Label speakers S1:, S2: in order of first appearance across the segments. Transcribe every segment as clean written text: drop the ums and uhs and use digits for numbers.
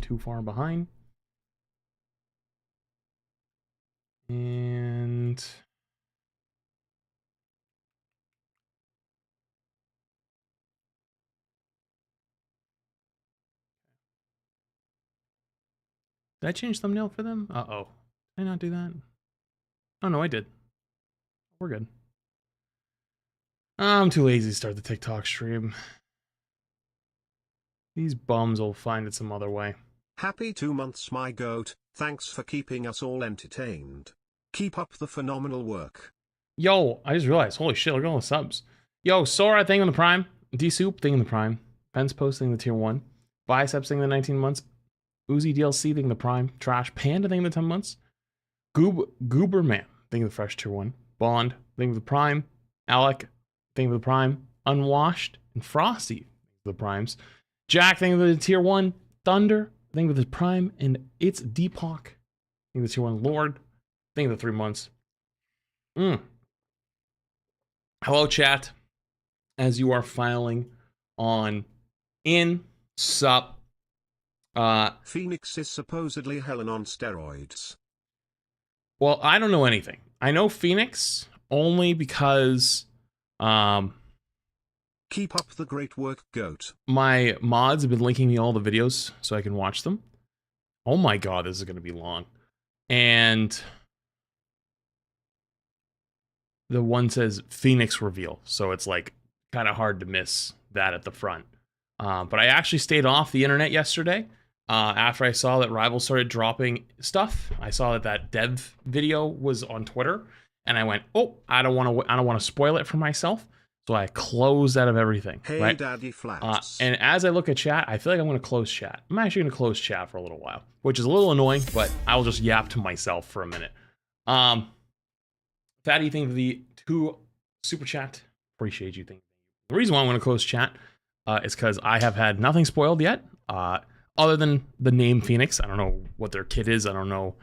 S1: too far behind. And did I change thumbnail for them? Uh-oh. Did I not do that? Oh, no, I did. We're good. I'm too lazy to start the TikTok stream. These bums will find it some other way.
S2: Happy 2 months, my goat. Thanks for keeping us all entertained. Keep up the phenomenal work.
S1: Yo, I just realized, holy shit, look at all the subs. Yo, Sora thing on the Prime. D-Soup thing in the Prime. Pence Post thing in the Tier 1. Biceps thing in the 19 months. Uzi DLC thing in the Prime. Trash Panda thing in the 10 months. Gooberman thing in the Fresh Tier 1. Bond thing of the Prime. Alec thing of the Prime. Unwashed and Frosty the Primes. Jack thing of the Tier 1. Thunder thing of the Prime. And it's Deepak thing of the Tier 1. Lord thing of the 3 months. Hello, chat. As you are filing on in sup.
S2: Phoenix is supposedly Helen on steroids.
S1: Well, I don't know anything. I know Phoenix only because
S2: keep up the great work, goat.
S1: My mods have been linking me all the videos so I can watch them. Oh my god, this is going to be long. And the one says Phoenix reveal, so it's like kind of hard to miss that at the front. But I actually stayed off the internet yesterday after I saw that Rivals started dropping stuff. I saw that dev video was on Twitter, and I went, "Oh, I don't want to spoil it for myself." So I closed out of everything.
S2: Hey,
S1: right?
S2: Daddy Flats.
S1: And as I look at chat, I feel like I'm going to close chat. I'm actually going to close chat for a little while, which is a little annoying, but I'll just yap to myself for a minute. Fatty, thank you for the 2 super chat. Appreciate you. Thank you. The reason why I'm going to close chat is because I have had nothing spoiled yet, other than the name Phoenix. I don't know what their kit is. I don't know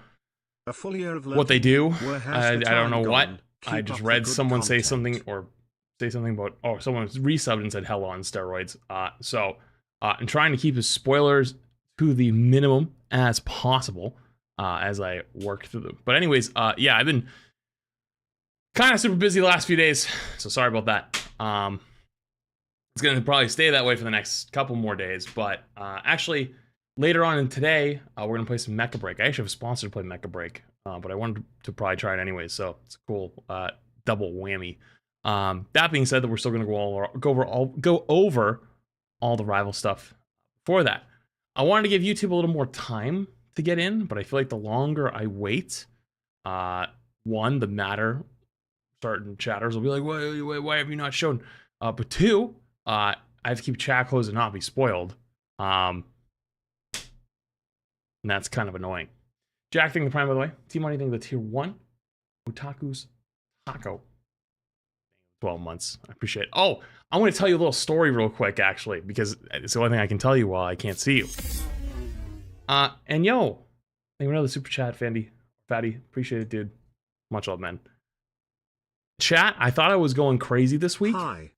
S2: a full year of
S1: what they do. I don't know
S2: gone?
S1: what.
S2: Keep
S1: I just
S2: up
S1: read
S2: the good
S1: someone say
S2: content.
S1: something or say something about, oh, someone resubbed and said hello on steroids. So I'm trying to keep the spoilers to the minimum as possible as I work through them. But anyways, yeah, I've been kind of super busy the last few days, so sorry about that. It's going to probably stay that way for the next couple more days, but actually, later on in today, we're going to play some MECHA Break. I actually have a sponsor to play MECHA Break, but I wanted to probably try it anyway, so it's a cool double whammy. That being said, that we're still going to go over all the rival stuff for that. I wanted to give YouTube a little more time to get in, but I feel like the longer I wait, one, the matter certain chatters will be like, why have you not shown? But two, I have to keep chat closed and not be spoiled. And that's kind of annoying. Jack thing the Prime, by the way. T-Money thing the Tier 1. Otaku's Taco. 12 months. I appreciate it. Oh, I want to tell you a little story real quick, actually, because it's the only thing I can tell you while I can't see you. And yo, thank you for another super chat, Fatty. Appreciate it, dude. Much love, man. Chat, I thought I was going crazy this week.
S2: Hi.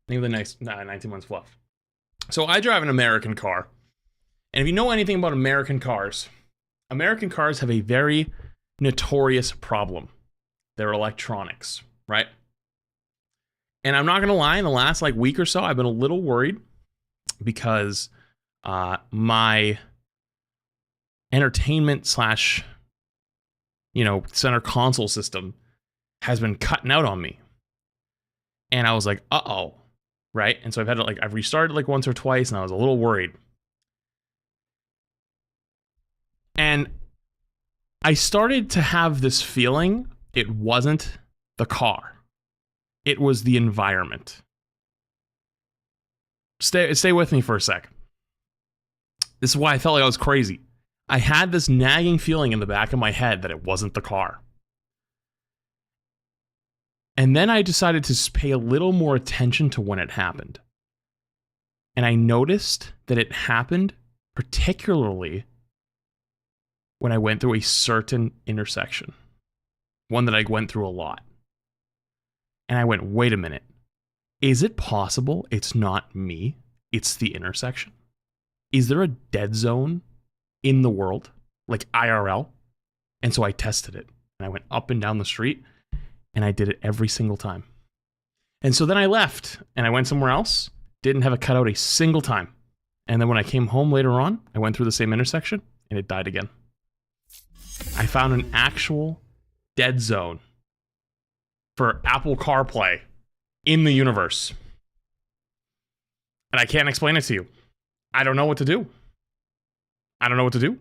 S1: Think of the next 19 months fluff. So I drive an American car. And if you know anything about American cars have a very notorious problem. Their electronics, right? And I'm not going to lie, in the last week or so, I've been a little worried because my entertainment slash center console system has been cutting out on me. And I was like, uh-oh, right? And so I've had to I've restarted once or twice, and I was a little worried. And I started to have this feeling it wasn't the car. It was the environment. Stay with me for a sec. This is why I felt like I was crazy. I had this nagging feeling in the back of my head that it wasn't the car. And then I decided to pay a little more attention to when it happened. And I noticed that it happened particularly when I went through a certain intersection. One that I went through a lot. And I went, wait a minute. Is it possible it's not me? It's the intersection? is there a dead zone in the world? Like IRL? And so I tested it. And I went up and down the street. And I did it every single time. And so then I left. And I went somewhere else. Didn't have it cut out a single time. And then when I came home later on, I went through the same intersection. And it died again. I found an actual dead zone for Apple CarPlay in the universe. And I can't explain it to you. I don't know what to do. I don't know what to do.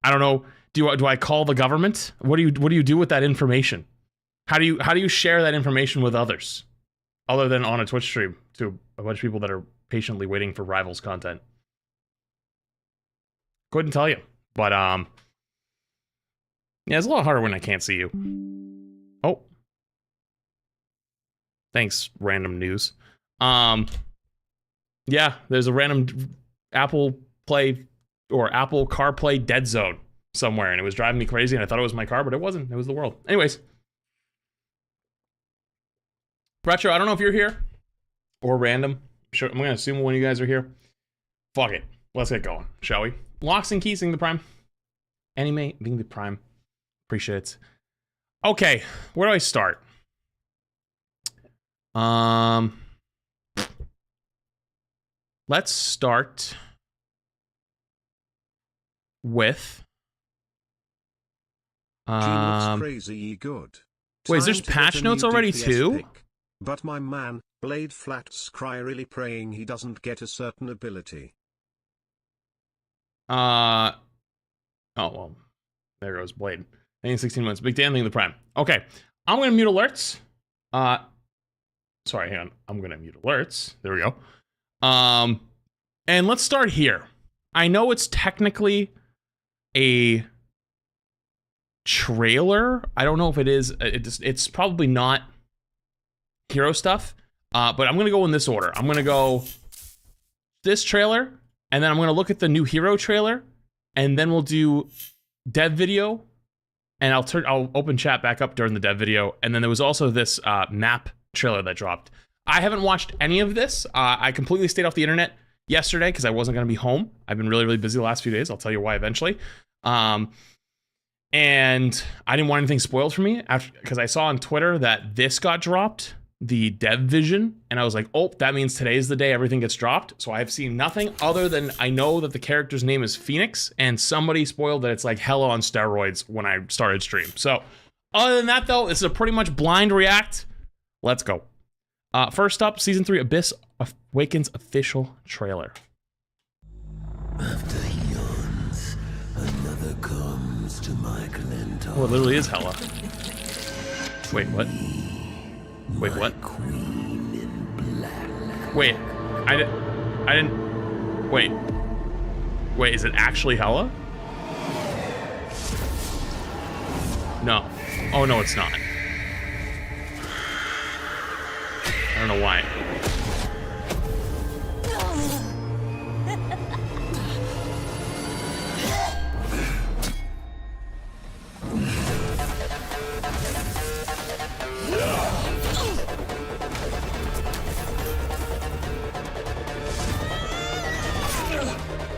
S1: I don't know. Do I call the government? What do you do with that information? How do you share that information with others? Other than on a Twitch stream to a bunch of people that are patiently waiting for Rivals content. Couldn't tell you. But yeah, it's a lot harder when I can't see you. Oh. Thanks, random news. Yeah, there's a random Apple Play or Apple CarPlay dead zone somewhere, and it was driving me crazy, and I thought it was my car, but it wasn't. It was the world. Anyways. Retro, I don't know if you're here or random. Sure, I'm going to assume one of you guys are here. Fuck it. Let's get going, shall we? Locks and keys, the prime. Anime being the prime. Appreciate it. Okay, where do I start? Let's start with
S2: looks crazy good.
S1: Wait, is there's patch notes already too?
S2: But my man, Blade Flats cry really praying he doesn't get a certain ability.
S1: Oh well. There goes Blade. 16 months. Big Dan thing the prime. Okay. I'm gonna mute alerts. Sorry, hang on. I'm gonna mute alerts. There we go. And let's start here. I know it's technically a trailer. I don't know if it is. It's probably not hero stuff. But I'm gonna go in this order. I'm gonna go this trailer, and then I'm gonna look at the new hero trailer, and then we'll do dev video, and I'll open chat back up during the dev video, and then there was also this map trailer that dropped. I haven't watched any of this. I completely stayed off the internet yesterday because I wasn't going to be home. I've been really, really busy the last few days. I'll tell you why eventually. And I didn't want anything spoiled for me because I saw on Twitter that this got dropped, the dev vision, and I was like, oh, that means today's the day everything gets dropped. So I've seen nothing other than I know that the character's name is Phoenix, and somebody spoiled that it's like hella on steroids when I started stream. So other than that, though, this is a pretty much blind react. Let's go. First up, Season 3 Abyss Awakens official trailer.
S3: After he yawns, another comes to Michael and
S1: Oh, it literally is hella. Wait, what? Wait, what?
S3: Queen in black.
S1: Wait, I didn't. Wait, is it actually hella? No. Oh no, it's not. I don't know why.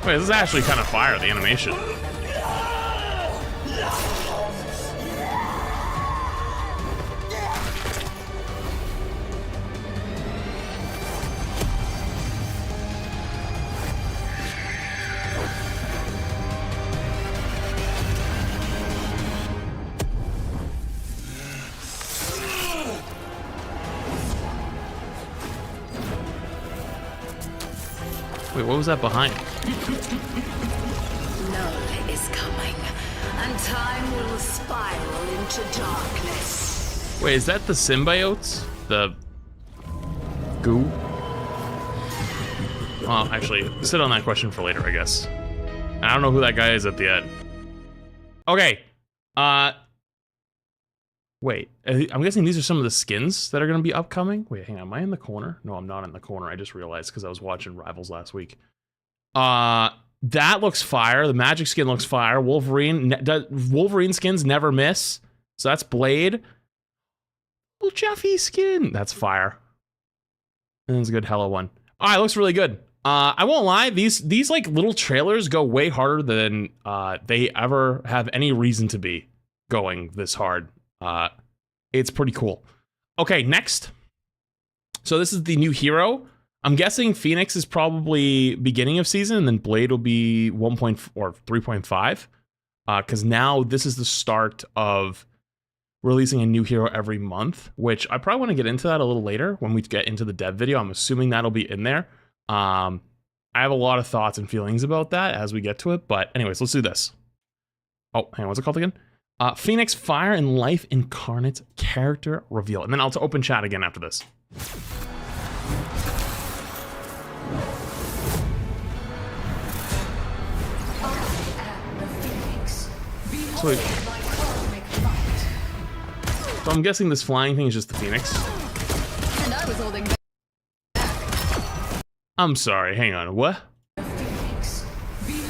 S1: Wait, this is actually kind of fire, the animation. Wait, what was that behind?
S4: Null is coming, and time will spiral into darkness.
S1: Wait, is that the symbiotes? The goo? Well, actually, sit on that question for later, I guess. I don't know who that guy is at the end. Okay. Wait, I'm guessing these are some of the skins that are going to be upcoming. Wait, hang on, am I in the corner? No, I'm not in the corner. I just realized because I was watching Rivals last week. That looks fire. The magic skin looks fire. Wolverine skins never miss. So that's Blade. Little Jeffy skin. That's fire. And it's a good Hello one. All right, looks really good. I won't lie, these like little trailers go way harder than they ever have any reason to be going this hard. It's pretty cool. Okay, next. So this is the new hero. I'm guessing Phoenix is probably beginning of season, and then Blade will be 1. Or 3.5. Because now this is the start of releasing a new hero every month, which I probably want to get into that a little later when we get into the dev video. I'm assuming that'll be in there. I have a lot of thoughts and feelings about that as we get to it, but anyways, let's do this. Oh, hang on, what's it called again? Phoenix Fire and Life Incarnate character reveal. And then I'll open chat again after this. So I'm guessing this flying thing is just the Phoenix.
S5: And I was holding back.
S1: I'm sorry, hang on, what?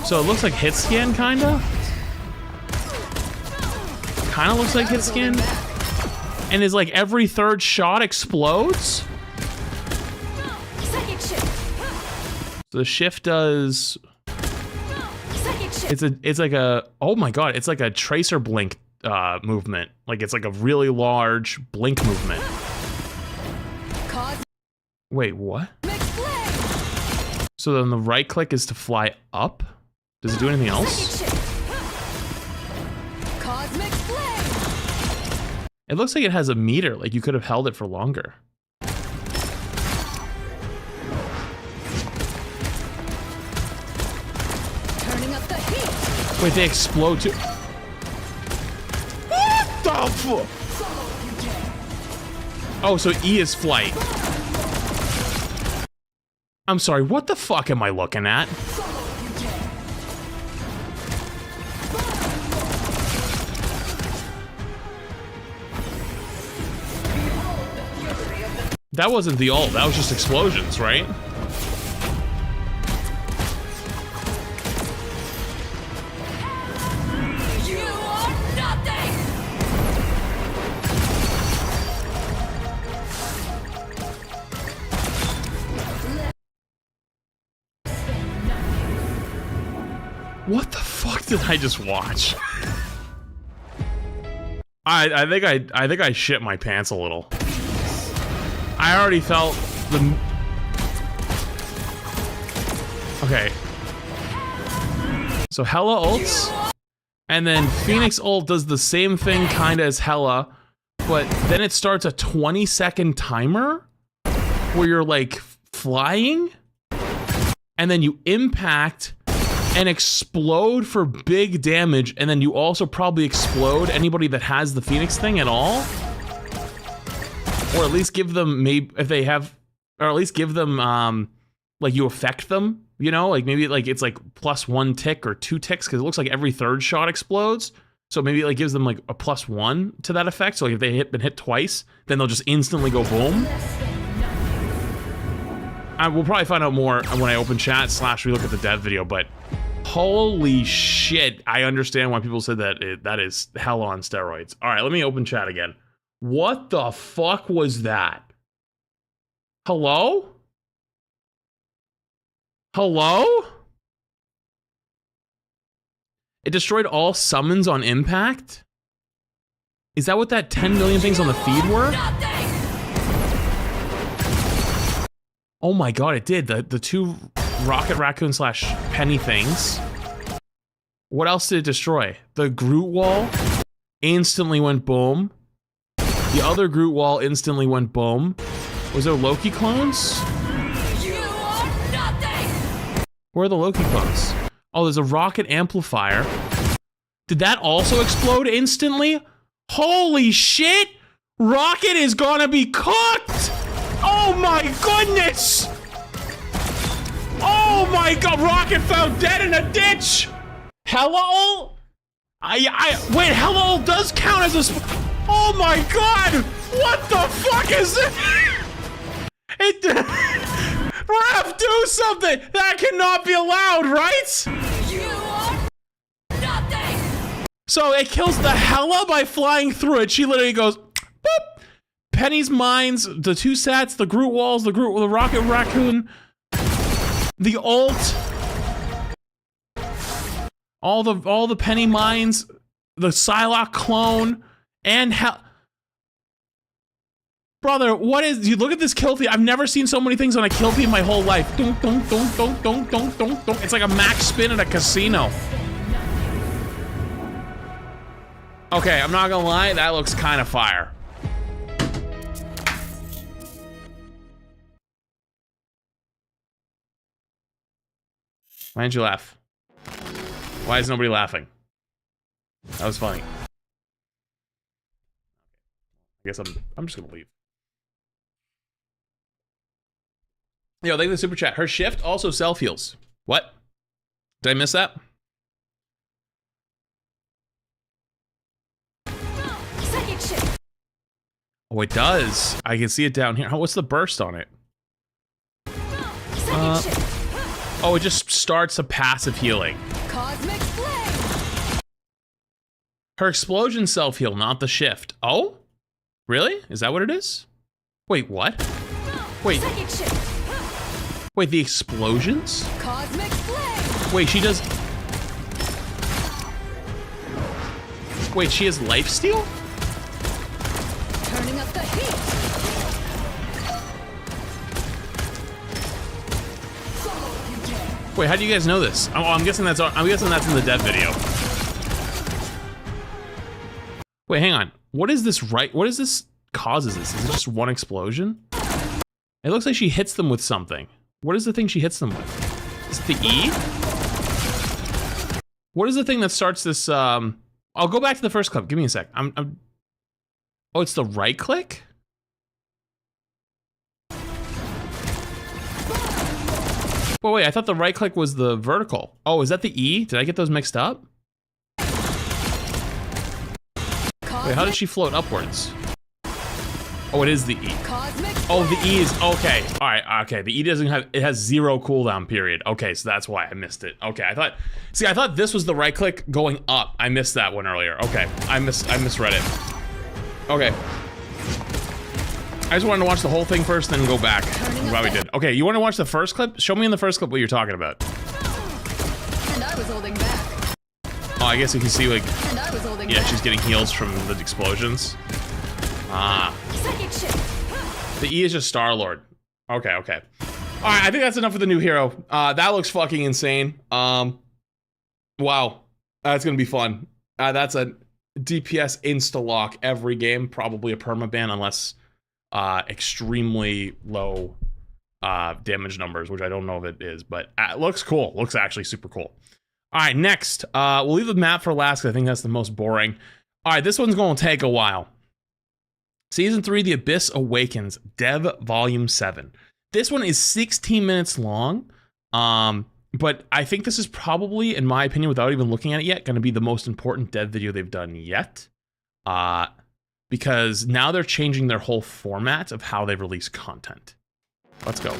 S1: So it looks like hit scan, kinda? Kinda looks like hit scan. And is like every third shot explodes?
S5: Second shift.
S1: So the shift does...
S5: Second shift.
S1: It's like a... Oh my god, it's like a tracer blink movement. Like it's like a really large blink movement.
S5: Cosmic
S1: Wait, what?
S5: flame.
S1: So then the right click is to fly up? Does it do anything else?
S5: Second shift. Cosmic flame.
S1: It looks like it has a meter, like you could have held it for longer.
S5: Turning up the heat.
S1: Wait, they explode too. What the fuck? Oh, so E is flight. I'm sorry, what the fuck am I looking at? That wasn't the ult, that was just explosions, right?
S5: You are nothing.
S1: What the fuck did I just watch? I think I shit my pants a little. I already felt the... Okay. So Hela ults, and then Phoenix ult does the same thing kinda as Hela, but then it starts a 20-second timer where you're like flying, and then you impact and explode for big damage, and then you also probably explode anybody that has the Phoenix thing at all. Or at least give them, maybe if they have, or at least give them, like you affect them, you know, like maybe like it's like +1 tick or 2 ticks, because it looks like every third shot explodes. So maybe it like gives them like a +1 to that effect. So like if they been hit twice, then they'll just instantly go boom. We'll probably find out more when I open chat / relook at the dev video, but holy shit, I understand why people said that that is hell on steroids. All right, let me open chat again. What the fuck was that? Hello? Hello? It destroyed all summons on impact? Is that what that 10 million things on the feed were? Oh my god, it did. The 2 Rocket Raccoon / Penny things. What else did it destroy? The Groot wall instantly went boom. The other Groot wall instantly went boom. Was there Loki clones?
S5: You are nothing.
S1: Where are the Loki clones? Oh, there's a rocket amplifier. Did that also explode instantly? Holy shit! Rocket is gonna be cooked! Oh my goodness! Oh my god, Rocket found dead in a ditch! Hela ult? Wait, Hela ult does count as a oh my god! What the fuck is this? Ref, do something! That cannot be allowed, right?
S5: You are nothing.
S1: So it kills the Hela by flying through it. She literally goes, boop! Penny's mines, the 2 sats, the Groot walls, the Rocket Raccoon. The ult. All the penny mines, the Psylocke clone, and hell. Brother, what is, you look at this kill feed. I've never seen so many things on a kill feed in my whole life. Dunk, dunk, dunk, dunk, dunk, dunk, dunk, dunk. It's like a max spin at a casino. Okay, I'm not gonna lie, that looks kind of fire. Why didn't you laugh? Why is nobody laughing? That was funny. I guess I'm just gonna leave. Yo, thank you for the super chat. Her shift also self heals. What? Did I miss that?
S5: Second shift.
S1: Oh, it does. I can see it down here. What's the burst on it?
S5: Second shift.
S1: Oh, it just starts a passive healing.
S5: Cosmic flame.
S1: Her explosion self heal, not the shift. Oh? Really? Is that what it is? Wait, what? Wait.
S5: Second shift.
S1: Wait, the explosions?
S5: Cosmic flame.
S1: Wait, she does... Wait, she has lifesteal?
S5: Turning up the heat.
S1: Wait, how do you guys know this? Oh, I'm guessing that's in the dev video. Wait, hang on. What is this what is this causes this? Is it just one explosion? It looks like she hits them with something. What is the thing she hits them with? Is it the E? What is the thing that starts this, I'll go back to the first clip. Give me a sec. Oh, it's the right click? Well, wait, I thought the right click was the vertical. Oh, is that the E? Did I get those mixed up? Wait, how did she float upwards? Oh, it is the E.
S5: Cosmic
S1: Oh, the E is, okay. All right, okay. The E doesn't have, it has 0 cooldown period. Okay, so that's why I missed it. Okay, I thought this was the right click going up. I missed that one earlier. Okay, I misread it. Okay. I just wanted to watch the whole thing first, then go back. I'm glad we did. Okay, you want to watch the first clip? Show me in the first clip what you're talking about.
S5: And I was holding back.
S1: Oh, I guess you can see, like,
S5: And I was holding
S1: yeah,
S5: back.
S1: she's getting heals from the explosions. Ah.
S5: Second shift.
S1: The E is just Star-Lord. Okay, okay. All right, I think that's enough for the new hero. That looks fucking insane. Wow. That's gonna be fun. That's a DPS insta-lock every game. Probably a permaban unless extremely low damage numbers, which I don't know if it is, but it looks cool. Looks actually super cool. All right, next. We'll leave the map for last because I think that's the most boring. All right, this one's gonna take a while. Season 3, The Abyss Awakens, Dev Volume 7. This one is 16 minutes long, but I think this is probably, in my opinion, without even looking at it yet, going to be the most important dev video they've done yet. Because now they're changing their whole format of how they release content. Let's go.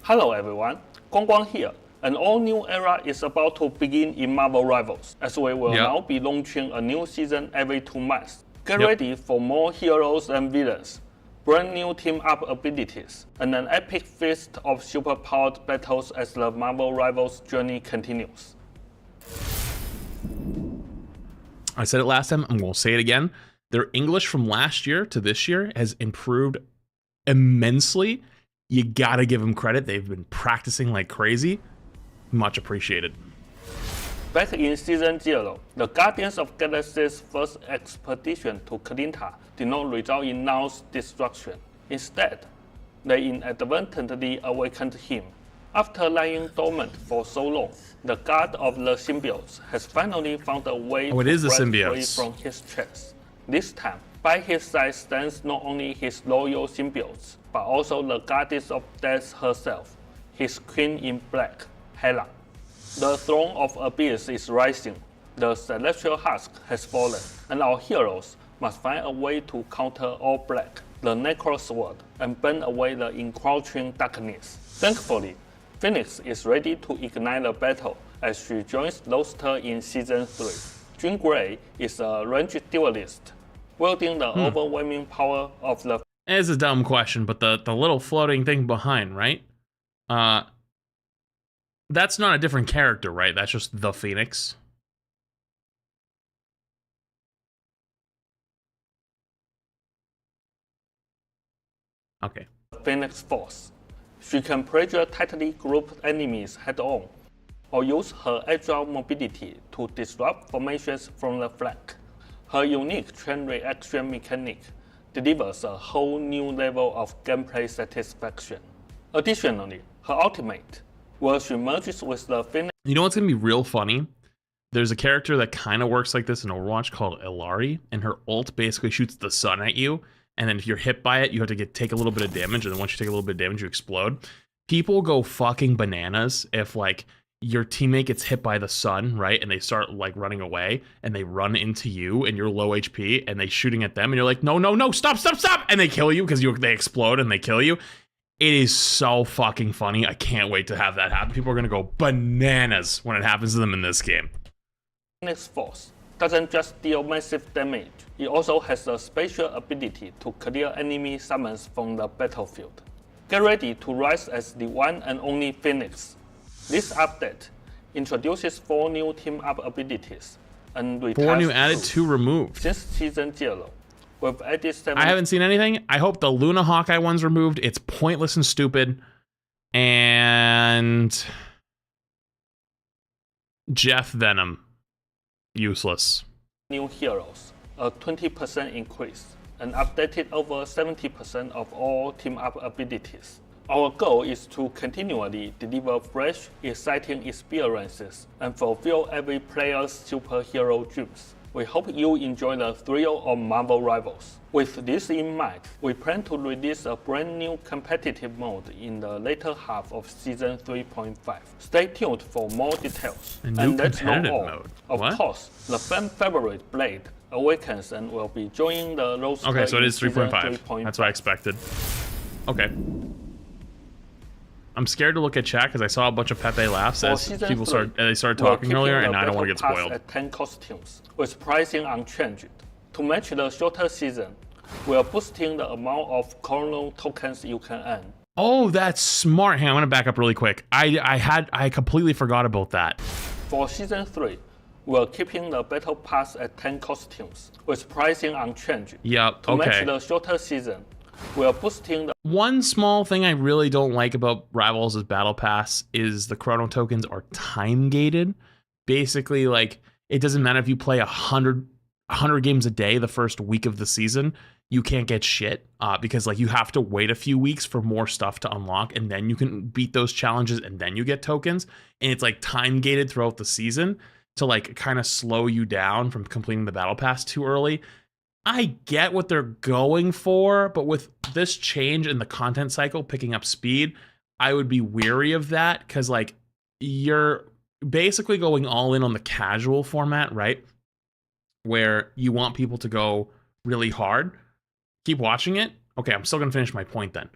S6: Hello everyone, Guang here. An all-new era is about to begin in Marvel Rivals, as we will now be launching a new season every 2 months. Get ready for more heroes and villains, brand new team-up abilities, and an epic feast of super-powered battles as the Marvel Rivals journey continues.
S1: I said it last time, I'm going to say it again. Their English from last year to this year has improved immensely. You gotta give them credit. They've been practicing like crazy. Much appreciated.
S6: Back in Season 0, the Guardians of Galaxy's first expedition to Kalinta did not result in Now's destruction. Instead, they inadvertently awakened him. After lying dormant for so long, the God of the Symbiotes has finally found a way to break free from his chest. This time, by his side stands not only his loyal symbiotes, but also the Goddess of Death herself, his Queen in Black, Hela. The throne of Abyss is rising, the Celestial Husk has fallen, and our heroes must find a way to counter All Black, the Necro Sword, and burn away the encroaching darkness. Thankfully, Phoenix is ready to ignite the battle as she joins Roster in Season 3. Jean Grey is a ranged duelist wielding the overwhelming power of the
S1: It's a dumb question, but the little floating thing behind, right? That's not a different character, right? That's just the Phoenix. Okay.
S6: Phoenix Force. She can pressure tightly grouped enemies head-on, or use her agile mobility to disrupt formations from the flank. Her unique chain reaction mechanic delivers a whole new level of gameplay satisfaction. Additionally, her ultimate, where she merges with the Phoenix.
S1: You know what's gonna be real funny? There's a character that kind of works like this in Overwatch called Ilari, and her ult basically shoots the sun at you, and then if you're hit by it, you have to take a little bit of damage, and then once you take a little bit of damage, you explode. People go fucking bananas if, like, your teammate gets hit by the sun, right, and they start, like, running away, and they run into you, and you're low HP, and they shooting at them, and you're like, no, no, no, stop, stop, stop, and they kill you because they explode and they kill you. It is so fucking funny. I can't wait to have that happen. People are gonna go bananas when it happens to them in this game.
S6: Phoenix Force doesn't just deal massive damage, it also has a special ability to clear enemy summons from the battlefield. Get ready to rise as the one and only Phoenix. This update introduces 4 new team-up abilities and
S1: 4 new added, 2 removed.
S6: Since Season 0, we've added 7.
S1: I haven't seen anything. I hope the Luna Hawkeye one's removed. It's pointless and stupid. And Jeff Venom, useless.
S6: New heroes, a 20% increase, and updated over 70% of all team-up abilities. Our goal is to continually deliver fresh, exciting experiences and fulfill every player's superhero dreams. We hope you enjoy the thrill of Marvel Rivals. With this in mind, we plan to release a brand new competitive mode in the later half of Season 3.5. Stay tuned for more details.
S1: A new competitive
S6: mode. Of
S1: What?
S6: course, the fan favorite Blade Awakens and will be joining the roster.
S1: Okay, so it
S6: in
S1: is
S6: Season
S1: 3.5. That's what I expected. Okay. I'm scared to look at chat because I saw a bunch of Pepe laughs
S6: For
S1: as
S6: Season
S1: people
S6: 3,
S1: they started
S6: we are
S1: talking earlier,
S6: keeping
S1: and
S6: the
S1: I don't want to
S6: battle
S1: get
S6: pass
S1: spoiled.
S6: At 10 costumes, with pricing unchanged. To match the shorter season, we are boosting the amount of Chrono tokens you can earn.
S1: Oh, that's smart. Hang on, I'm gonna back up really quick. I completely forgot about that.
S6: For Season 3, we are keeping the battle pass at 10 costumes, with pricing unchanged.
S1: Yep.
S6: To match
S1: Okay.
S6: the shorter season, we are boosting the
S1: One small thing I really don't like about Rivals' Battle Pass is the Chrono tokens are time gated. Basically, like, it doesn't matter if you play 100 games a day the first week of the season, you can't get shit because, like, you have to wait a few weeks for more stuff to unlock, and then you can beat those challenges, and then you get tokens. And it's like time gated throughout the season to, like, kind of slow you down from completing the Battle Pass too early. I get what they're going for, but with this change in the content cycle picking up speed, I would be weary of that because, like, you're basically going all in on the casual format, right? Where you want people to go really hard. Keep watching it. Okay, I'm still going to finish my point then.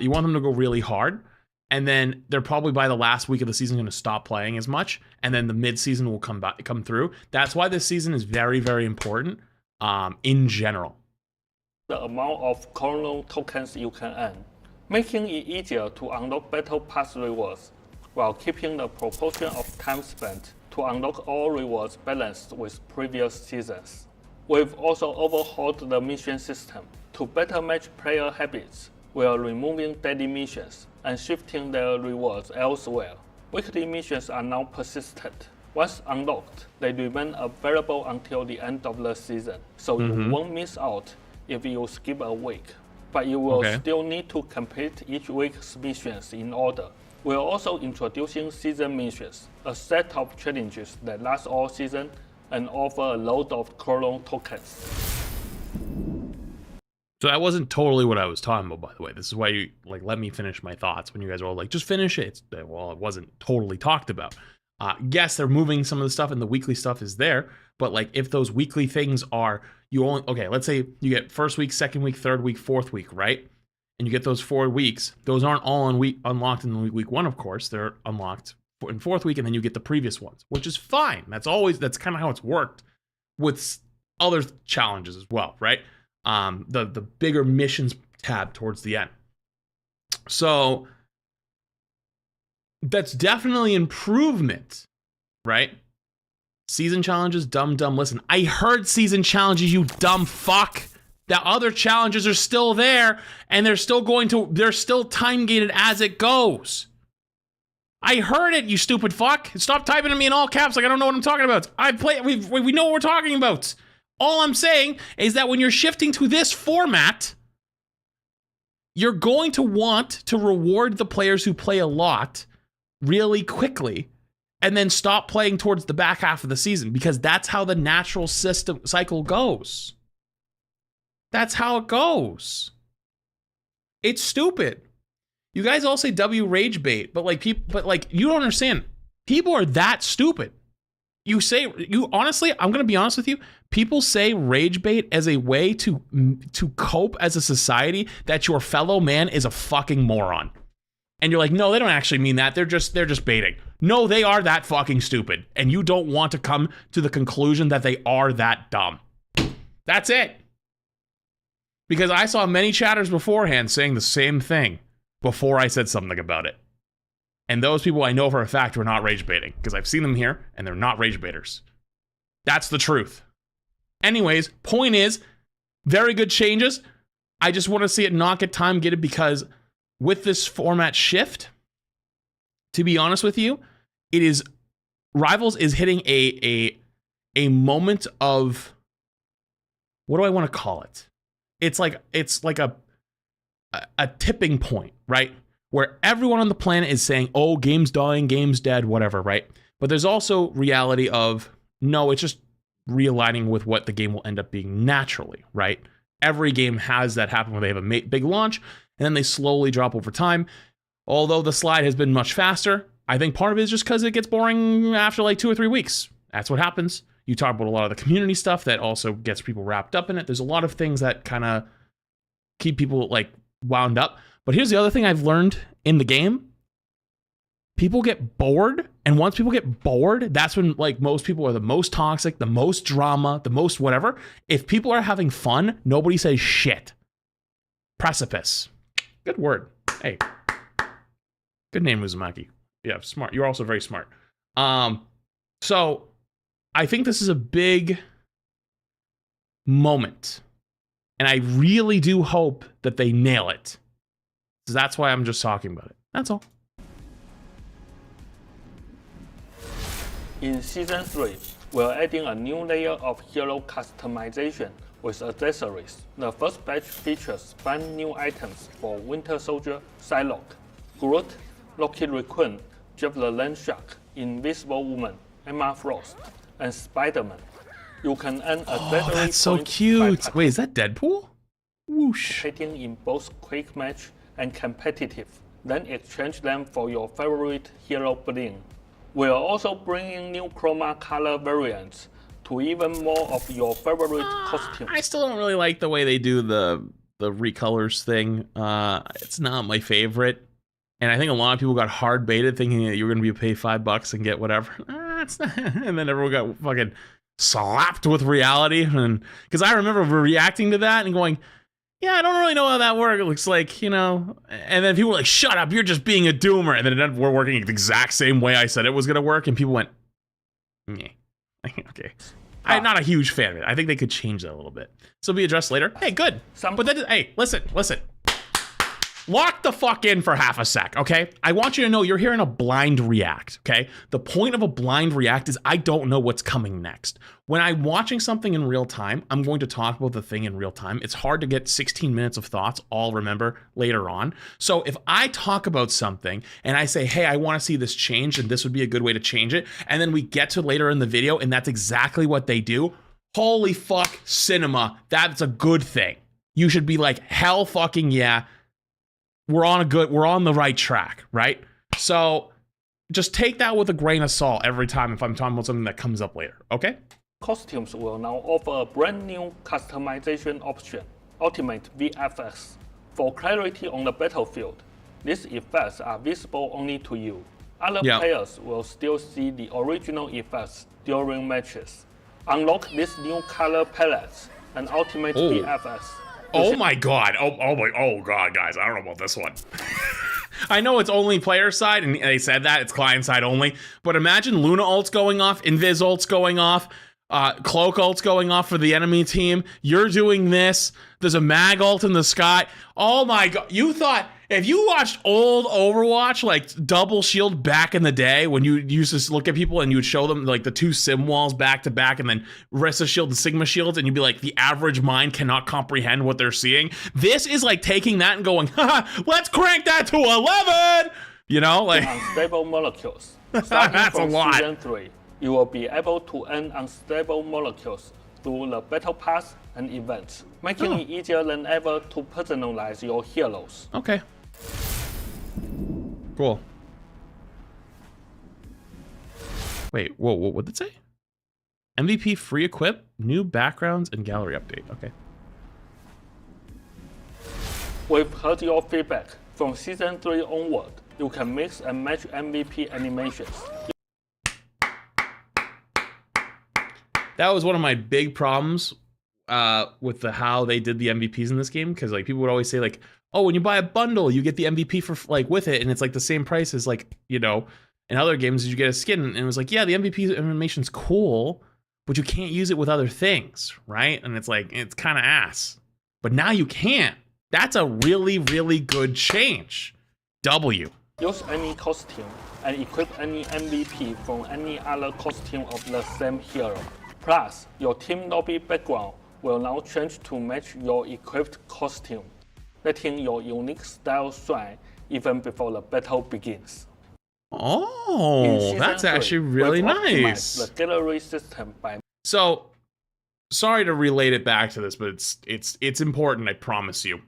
S1: You want them to go really hard, and then they're probably by the last week of the season going to stop playing as much, and then the mid-season will come through. That's why this season is very, very important. In general,
S6: the amount of Chrono tokens you can earn, making it easier to unlock Battle Pass rewards, while keeping the proportion of time spent to unlock all rewards balanced with previous seasons. We've also overhauled the mission system to better match player habits, while removing daily missions and shifting their rewards elsewhere. Weekly missions are now persistent. Once unlocked, they remain available until the end of the season, so you won't miss out if you skip a week. But you will still need to complete each week's missions in order. We're also introducing season missions, a set of challenges that last all season and offer a load of Chrono tokens.
S1: so that wasn't totally what I was talking about, by the way. This is why you, like, let me finish my thoughts when you guys are all like, just finish it. Well, it wasn't totally talked about. Yes, they're moving some of the stuff and the weekly stuff is there, but, like, if those weekly things are, let's say you get first week, second week, third week, fourth week, right? And you get those 4 weeks. Those aren't all unlocked in week 1, of course. They're unlocked in fourth week, and then you get the previous ones, which is fine. That's kind of how it's worked with other challenges as well, right? The bigger missions tab towards the end. So that's definitely improvement, right? Season challenges, dumb. Listen, I heard season challenges, you dumb fuck. The other challenges are still there, and they're still time gated as it goes. I heard it, you stupid fuck. Stop typing to me in all caps like I don't know what I'm talking about. We know what we're talking about. All I'm saying is that when you're shifting to this format, you're going to want to reward the players who play a lot really quickly and then stop playing towards the back half of the season, because that's how the natural cycle goes. That's how it goes. It's stupid. You guys all say W rage bait, but you don't understand. People are that stupid. Honestly, I'm going to be honest with you. People say rage bait as a way to cope as a society that your fellow man is a fucking moron. And you're like, no, they don't actually mean that. They're just baiting. No, they are that fucking stupid. And you don't want to come to the conclusion that they are that dumb. That's it. Because I saw many chatters beforehand saying the same thing before I said something about it. And those people I know for a fact were not rage baiting, because I've seen them here and they're not rage baiters. That's the truth. Anyways, point is, very good changes. I just want to see it not get time gated, because with this format shift, to be honest with you, Rivals is hitting a moment of, what do I want to call it? It's like a tipping point, right? Where everyone on the planet is saying, oh, game's dying, game's dead, whatever, right? But there's also reality of, no, it's just realigning with what the game will end up being naturally, right? Every game has that happen where they have a big launch, and then they slowly drop over time. Although the slide has been much faster, I think part of it is just because it gets boring after like 2 or 3 weeks. That's what happens. You talk about a lot of the community stuff that also gets people wrapped up in it. There's a lot of things that kind of keep people like wound up. But here's the other thing I've learned in the game. People get bored, and once people get bored, that's when like most people are the most toxic, the most drama, the most whatever. If people are having fun, nobody says shit. Precipice. Good word. Hey. Good name, Uzumaki. Yeah, smart. You're also very smart. So I think this is a big moment, and I really do hope that they nail it. So that's why I'm just talking about it. That's all.
S6: In Season 3, we're adding a new layer of hero customization with accessories. The first batch features 5 new items for Winter Soldier, Psylocke, Groot, Rocket Raccoon, Jeff the Land Shark, Invisible Woman, Emma Frost, and Spider-Man. You can earn accessory
S1: that's so
S6: points
S1: cute. Wait, is that Deadpool? Whoosh.
S6: participating in both quick match and competitive, then exchange them for your favorite hero bling. We are also bringing new chroma color variants to even more of your favorite costumes.
S1: I still don't really like the way they do the recolors thing. It's not my favorite. And I think a lot of people got hard baited thinking that you were going to be pay $5 and get whatever. It's not. And then everyone got fucking slapped with reality. And because I remember reacting to that and going, yeah, I don't really know how that works. It looks like, you know, and then people were like, shut up, you're just being a doomer. And then it ended up we're working the exact same way I said it was going to work. And people went, meh. Okay. I'm not a huge fan of it. I think they could change that a little bit. So it'll be addressed later. Hey, good. But then, hey, listen. Lock the fuck in for half a sec, okay? I want you to know you're hearing a blind react, okay? The point of a blind react is I don't know what's coming next. When I'm watching something in real time, I'm going to talk about the thing in real time. It's hard to get 16 minutes of thoughts all remember later on. So if I talk about something and I say, hey, I want to see this changed and this would be a good way to change it, and then we get to later in the video and that's exactly what they do, holy fuck cinema, that's a good thing. You should be like, hell fucking yeah. We're on the right track, right? So just take that with a grain of salt every time if I'm talking about something that comes up later, okay?
S6: Costumes will now offer a brand new customization option, Ultimate VFX. For clarity on the battlefield, these effects are visible only to you. Other players will still see the original effects during matches. Unlock this new color palettes and ultimate DFS.
S1: Oh my god. Oh god, guys. I don't know about this one. I know it's only player side, and they said that it's client side only. But imagine Luna ults going off, Invis ults going off, Cloak ults going off for the enemy team. You're doing this. There's a Mag ult in the sky. Oh my god. You thought, if you watched old Overwatch, like double shield back in the day, when you used to look at people and you would show them like the two sim walls back to back and then Resta shield and Sigma shields, and you'd be like, the average mind cannot comprehend what they're seeing. This is like taking that and going, haha, let's crank that to 11. You know, like
S6: unstable molecules. Starting
S1: that's
S6: from
S1: a lot.
S6: Season 3, you will be able to earn unstable molecules through the battle pass and events, making it easier than ever to personalize your heroes.
S1: Okay. Cool. Wait, whoa, what did it say? MVP free equip, new backgrounds, and gallery update. Okay.
S6: We've heard your feedback. From Season 3 onward, you can mix and match MVP animations.
S1: That was one of my big problems with how they did the MVPs in this game, because like people would always say like, oh, when you buy a bundle, you get the MVP for like with it, and it's like the same price as like, you know, in other games you get a skin, and it was like, yeah, the MVP animation's cool, but you can't use it with other things, right? And it's like, it's kind of ass. But now you can't. That's a really, really good change. W.
S6: Use any costume and equip any MVP from any other costume of the same hero. Plus, your team lobby background will now change to match your equipped costume, letting your unique style shine even before the battle begins.
S1: Oh, that's actually really nice.
S6: The gallery system by
S1: So, sorry to relate it back to this, but it's important, I promise you.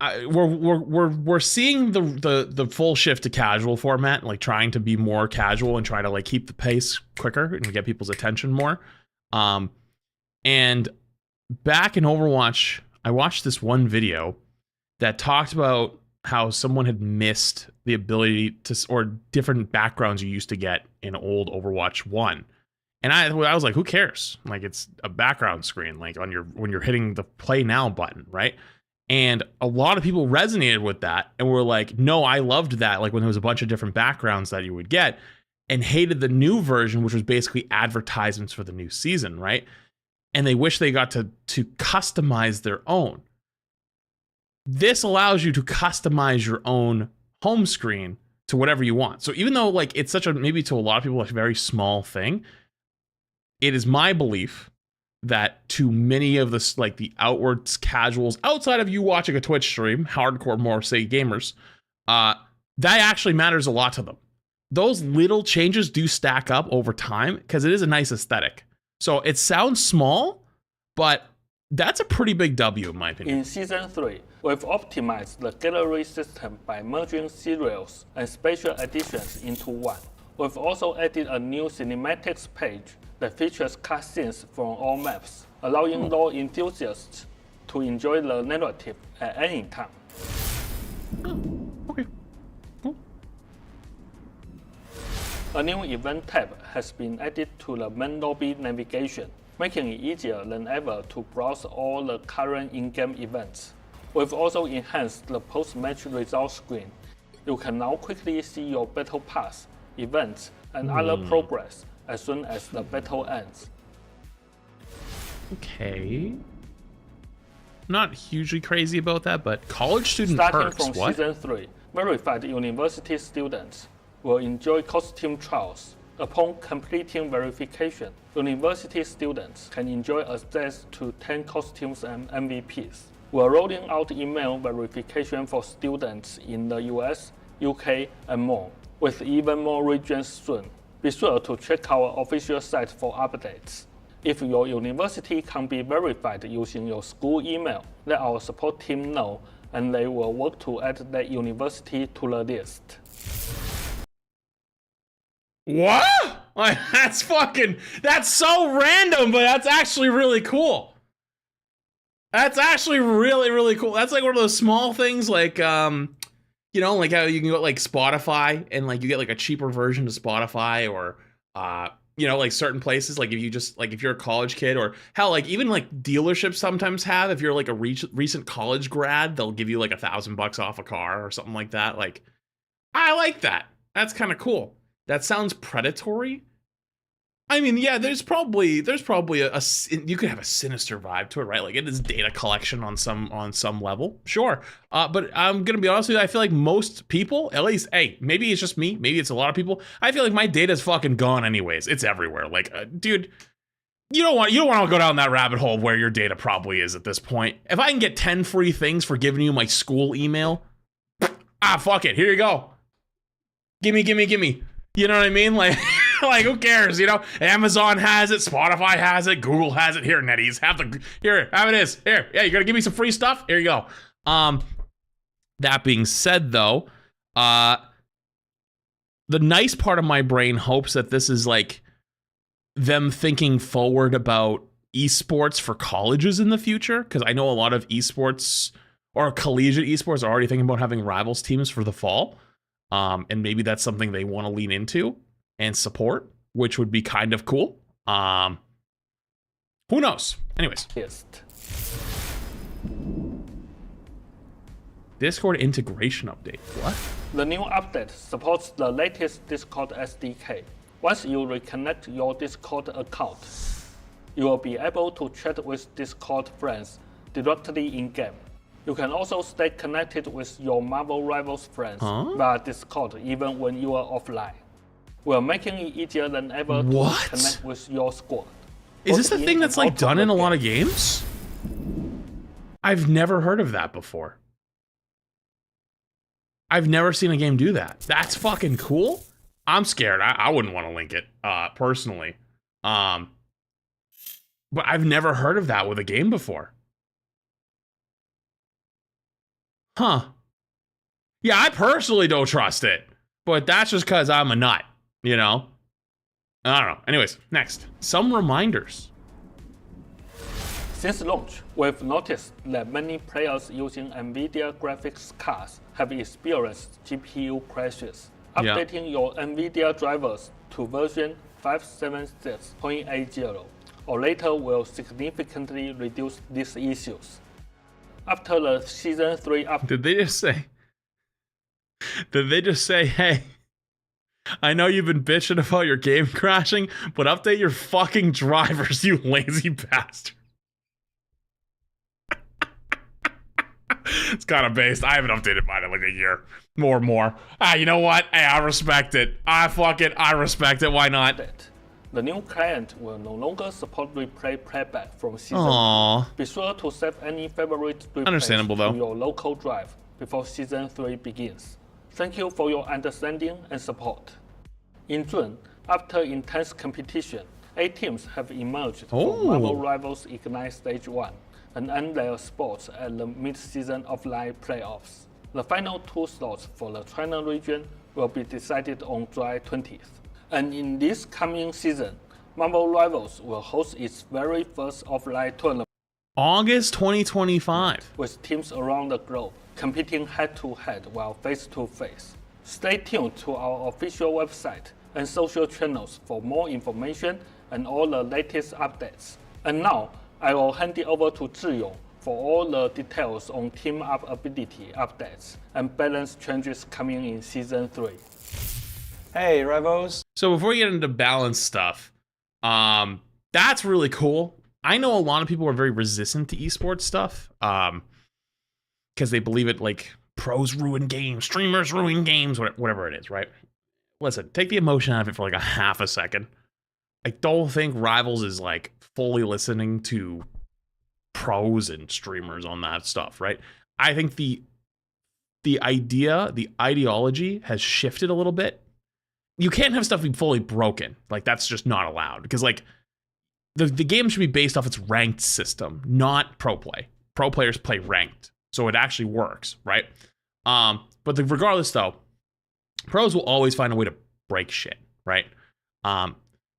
S1: We're seeing the full shift to casual format, like trying to be more casual and try to like keep the pace quicker and get people's attention more. And back in Overwatch, I watched this one video that talked about how someone had missed the ability to, or different backgrounds you used to get in old Overwatch 1. And I was like, who cares? Like, it's a background screen, like on your, when you're hitting the play now button, right? And a lot of people resonated with that and were like, no, I loved that. Like when there was a bunch of different backgrounds that you would get, and hated the new version, which was basically advertisements for the new season, right? And they wish they got to customize their own. This allows you to customize your own home screen to whatever you want. So even though like it's such a, maybe to a lot of people, like a very small thing, it is my belief that to many of the like the outwards casuals outside of you watching a Twitch stream, hardcore more say gamers, that actually matters a lot to them. Those little changes do stack up over time because it is a nice aesthetic. So it sounds small, but that's a pretty big W in my opinion.
S6: In Season 3, we've optimized the gallery system by merging serials and special editions into one. We've also added a new cinematics page that features cutscenes from all maps, allowing lore enthusiasts to enjoy the narrative at any time.
S1: Okay, cool.
S6: A new event tab has been added to the main lobby navigation, making it easier than ever to browse all the current in-game events. We've also enhanced the post-match results screen. You can now quickly see your battle pass, events, and other progress as soon as the battle ends.
S1: Okay. Not hugely crazy about that, but college student
S6: Starting
S1: perks,
S6: from
S1: what?
S6: Season 3, verified university students will enjoy costume trials. Upon completing verification, university students can enjoy access to 10 costumes and MVPs. We're rolling out email verification for students in the US, UK, and more, with even more regions soon. Be sure to check our official site for updates. If your university can be verified using your school email, let our support team know, and they will work to add that university to the list.
S1: What? Like, that's so random, but that's actually really cool. That's actually really, really cool. That's like one of those small things like, You know, like how you can go like Spotify and like you get like a cheaper version to Spotify or you know, like certain places, like if you just like if you're a college kid or hell, like even like dealerships sometimes have, if you're like a recent college grad, they'll give you like $1,000 off a car or something like that. Like, I like that. That's kind of cool. That sounds predatory. I mean, yeah, there's probably a you could have a sinister vibe to it, right? Like it is data collection on some level, sure. But I'm gonna be honest with you, I feel like most people, at least, hey, maybe it's just me, maybe it's a lot of people. I feel like my data's fucking gone anyways. It's everywhere. Like, dude, you don't want to go down that rabbit hole where your data probably is at this point. If I can get 10 free things for giving you my school email, fuck it, here you go. Gimme. You know what I mean? Like. Like, who cares, you know? Amazon has it, Spotify has it, Google has it. Here, netties, have it is. Here, yeah, you're gonna give me some free stuff? Here you go. That being said, though, the nice part of my brain hopes that this is like them thinking forward about esports for colleges in the future, because I know a lot of esports or collegiate esports are already thinking about having rivals teams for the fall, and maybe that's something they want to lean into and support, which would be kind of cool. Who knows? Anyways.
S6: Yes.
S1: Discord integration update. What?
S6: The new update supports the latest Discord SDK. Once you reconnect your Discord account, you will be able to chat with Discord friends directly in-game. You can also stay connected with your Marvel Rivals friends via Discord even when you are offline. We're making it easier than ever to connect with your squad.
S1: Is this a thing that's like done in a lot of games? I've never heard of that before. I've never seen a game do that. That's fucking cool. I'm scared. I wouldn't want to link it, personally. But I've never heard of that with a game before. Huh. Yeah, I personally don't trust it. But that's just because I'm a nut. You know? I don't know. Anyways, next. Some reminders.
S6: Since launch, we've noticed that many players using NVIDIA graphics cards have experienced GPU crashes. Updating your NVIDIA drivers to version 576.80 or later will significantly reduce these issues. After the Season 3 update...
S1: Did they just say, hey... I know you've been bitching about your game crashing, but update your fucking drivers, you lazy bastard. It's kind of based. I haven't updated mine in like a year. More. You know what? Hey, I respect it. I respect it. Why not?
S6: The new client will no longer support replay playback from Season 3. Be sure to save any favorite replays to your local drive before Season 3 begins. Thank you for your understanding and support. In June, after intense competition, 8 teams have emerged from Marvel Rivals Ignite Stage 1 and earned their spots at the mid-season offline playoffs. The final 2 slots for the China region will be decided on July 20th. And in this coming season, Marvel Rivals will host its very first offline tournament.
S1: August 2025.
S6: With teams around the globe competing head-to-head while face-to-face. Stay tuned to our official website and social channels for more information and all the latest updates. And now, I will hand it over to Zhiyong for all the details on team-up ability updates and balance changes coming in Season 3.
S7: Hey, Rivals.
S1: So before we get into balance stuff, that's really cool. I know a lot of people are very resistant to esports stuff, because they believe it like pros ruin games, streamers ruin games, whatever it is, right? Listen, take the emotion out of it for like a half a second. I don't think Rivals is like fully listening to pros and streamers on that stuff, right? I think the ideology has shifted a little bit. You can't have stuff be fully broken. Like, that's just not allowed. Because, like, the game should be based off its ranked system, not pro play. Pro players play ranked. So it actually works, right? But regardless, though, pros will always find a way to break shit, right?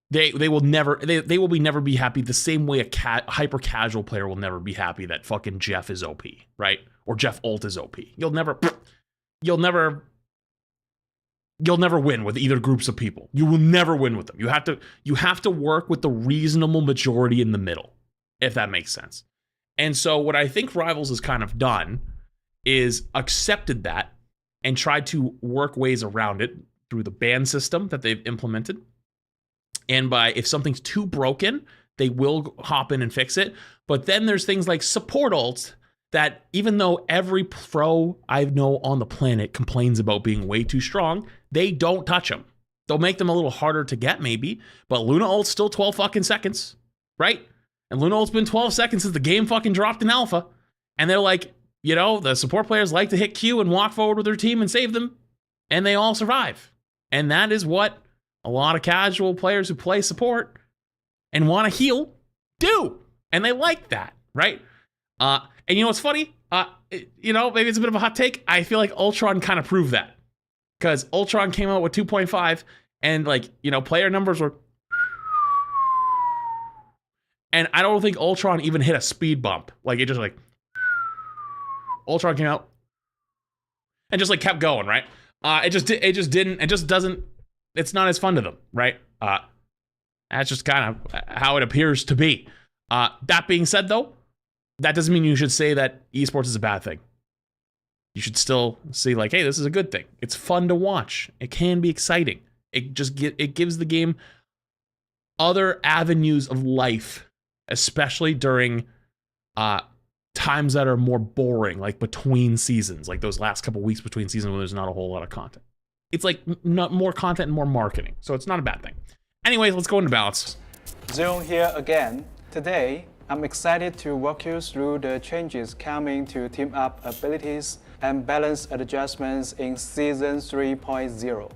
S1: They will never be happy the same way a hyper casual player will never be happy that fucking Jeff is OP, right? Or Jeff Ult is OP. You'll never. you'll never win with either groups of people. You will never win with them. You have to work with the reasonable majority in the middle, if that makes sense. And so what I think Rivals has kind of done is accepted that and tried to work ways around it through the ban system that they've implemented. And by, if something's too broken, they will hop in and fix it. But then there's things like support ults that, even though every pro I know on the planet complains about being way too strong, they don't touch them. They'll make them a little harder to get maybe, but Luna ult's still 12 fucking seconds, right? And Luna ult's been 12 seconds since the game fucking dropped in alpha. And they're like, you know, the support players like to hit Q and walk forward with their team and save them, and they all survive. And that is what a lot of casual players who play support and want to heal do. And they like that, right? And you know what's funny? You know, maybe it's a bit of a hot take. I feel like Ultron kind of proved that. Because Ultron came out with 2.5 and, like, you know, player numbers were... And I don't think Ultron even hit a speed bump. Like, it just, like... Ultron came out and just, like, kept going, right? It just doesn't... It's not as fun to them, right? That's just kind of how it appears to be. That being said, though, that doesn't mean you should say that esports is a bad thing. You should still see, like, hey, this is a good thing. It's fun to watch. It can be exciting. It gives the game other avenues of life, especially during times that are more boring, like between seasons, like those last couple weeks between seasons when there's not a whole lot of content. It's like not more content and more marketing, so it's not a bad thing. Anyways, let's go into balance.
S7: Zion here again. Today, I'm excited to walk you through the changes coming to team up abilities and balance adjustments in Season 3.0.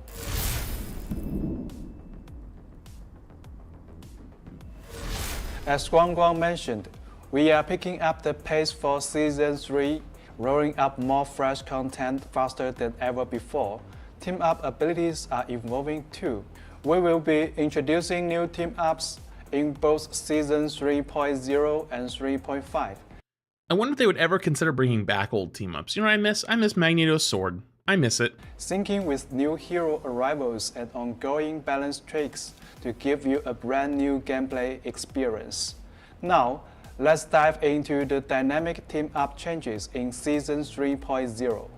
S7: As Guang mentioned, we are picking up the pace for Season 3, rolling up more fresh content faster than ever before. Team up abilities are evolving too. We will be introducing new team ups in both Season 3.0 and 3.5.
S1: I wonder if they would ever consider bringing back old team-ups. You know what I miss? I miss Magneto's sword. I miss it.
S7: Syncing with new hero arrivals and ongoing balance tricks to give you a brand new gameplay experience. Now, let's dive into the dynamic team-up changes in Season 3.0.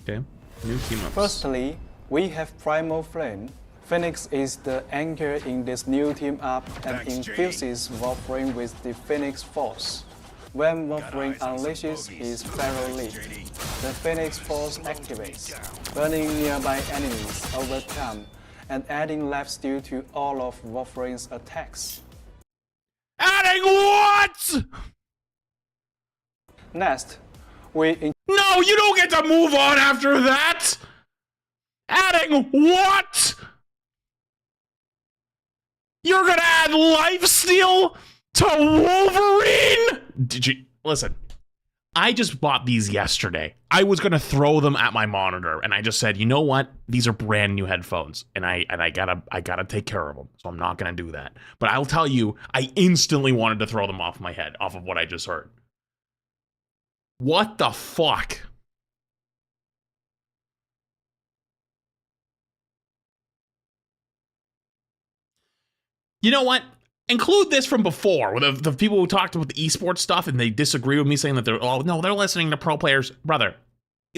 S1: Okay, new team-ups.
S7: Firstly, we have Primal Flame. Phoenix is the anchor in this new team-up and infuses Wolverine with the Phoenix Force. When Wolverine unleashes his Pharaoh Leap, the Phoenix Force activates, burning nearby enemies over time and adding lifesteal to all of Wolverine's attacks.
S1: Adding what?
S7: Next, we
S1: No, you don't get to move on after that! Adding what? You're gonna add lifesteal to Wolverine? Did you listen? I just bought these yesterday. I was gonna throw them at my monitor, and I just said, you know what? These are brand new headphones, and I gotta take care of them. So I'm not gonna do that. But I'll tell you, I instantly wanted to throw them off my head, off of what I just heard. What the fuck? You know what? Include this from before, with the people who talked about the esports stuff and they disagree with me saying that they're listening to pro players. Brother,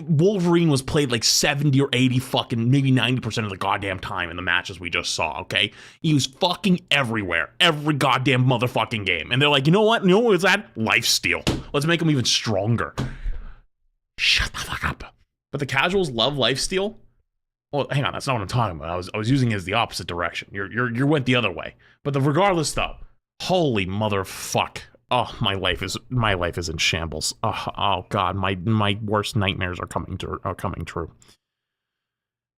S1: Wolverine was played like 70 or 80 fucking, maybe 90% of the goddamn time in the matches we just saw, okay? He was fucking everywhere, every goddamn motherfucking game. And they're like, you know what? You know what was that? Lifesteal. Let's make him even stronger. Shut the fuck up. But the casuals love lifesteal. Well, hang on, that's not what I'm talking about. I was using it as the opposite direction. You went the other way. But regardless though, holy motherfuck. Oh, my life is in shambles. Oh god, my worst nightmares are coming true.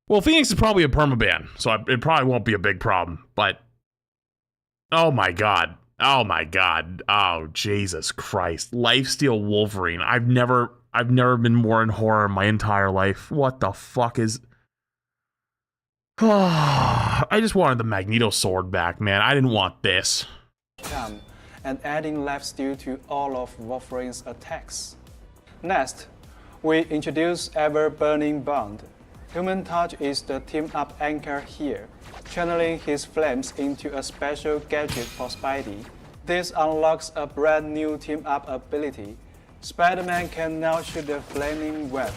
S1: Well, Phoenix is probably a permaban, so it probably won't be a big problem, but oh my god. Oh Jesus Christ. Lifesteal Wolverine. I've never been more in horror in my entire life. What the fuck is... I just wanted the Magneto sword back, man. I didn't want this.
S7: and adding lifesteal to all of Wolverine's attacks. Next, we introduce Ever-Burning Bond. Human Touch is the team-up anchor here, channeling his flames into a special gadget for Spidey. This unlocks a brand new team-up ability. Spider-Man can now shoot a flaming web,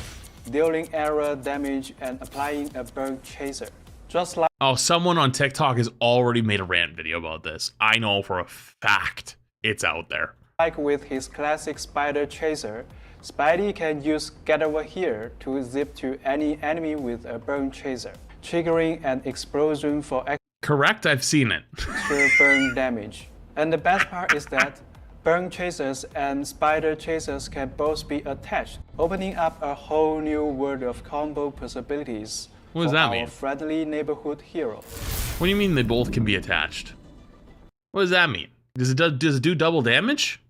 S7: dealing area damage and applying a burn chaser. Just like
S1: Oh, someone on TikTok has already made a rant video about this. I know for a fact it's out there.
S7: with his classic spider chaser, Spidey can use Get Over Here to zip to any enemy with a burn chaser, triggering an explosion for
S1: Correct? I've seen it.
S7: extra burn damage. And the best part is that burn chasers and spider chasers can both be attached, opening up a whole new world of combo possibilities
S1: What does
S7: for
S1: that
S7: our
S1: mean?
S7: friendly neighborhood hero.
S1: What do you mean they both can be attached? What does that mean? Does it do double damage?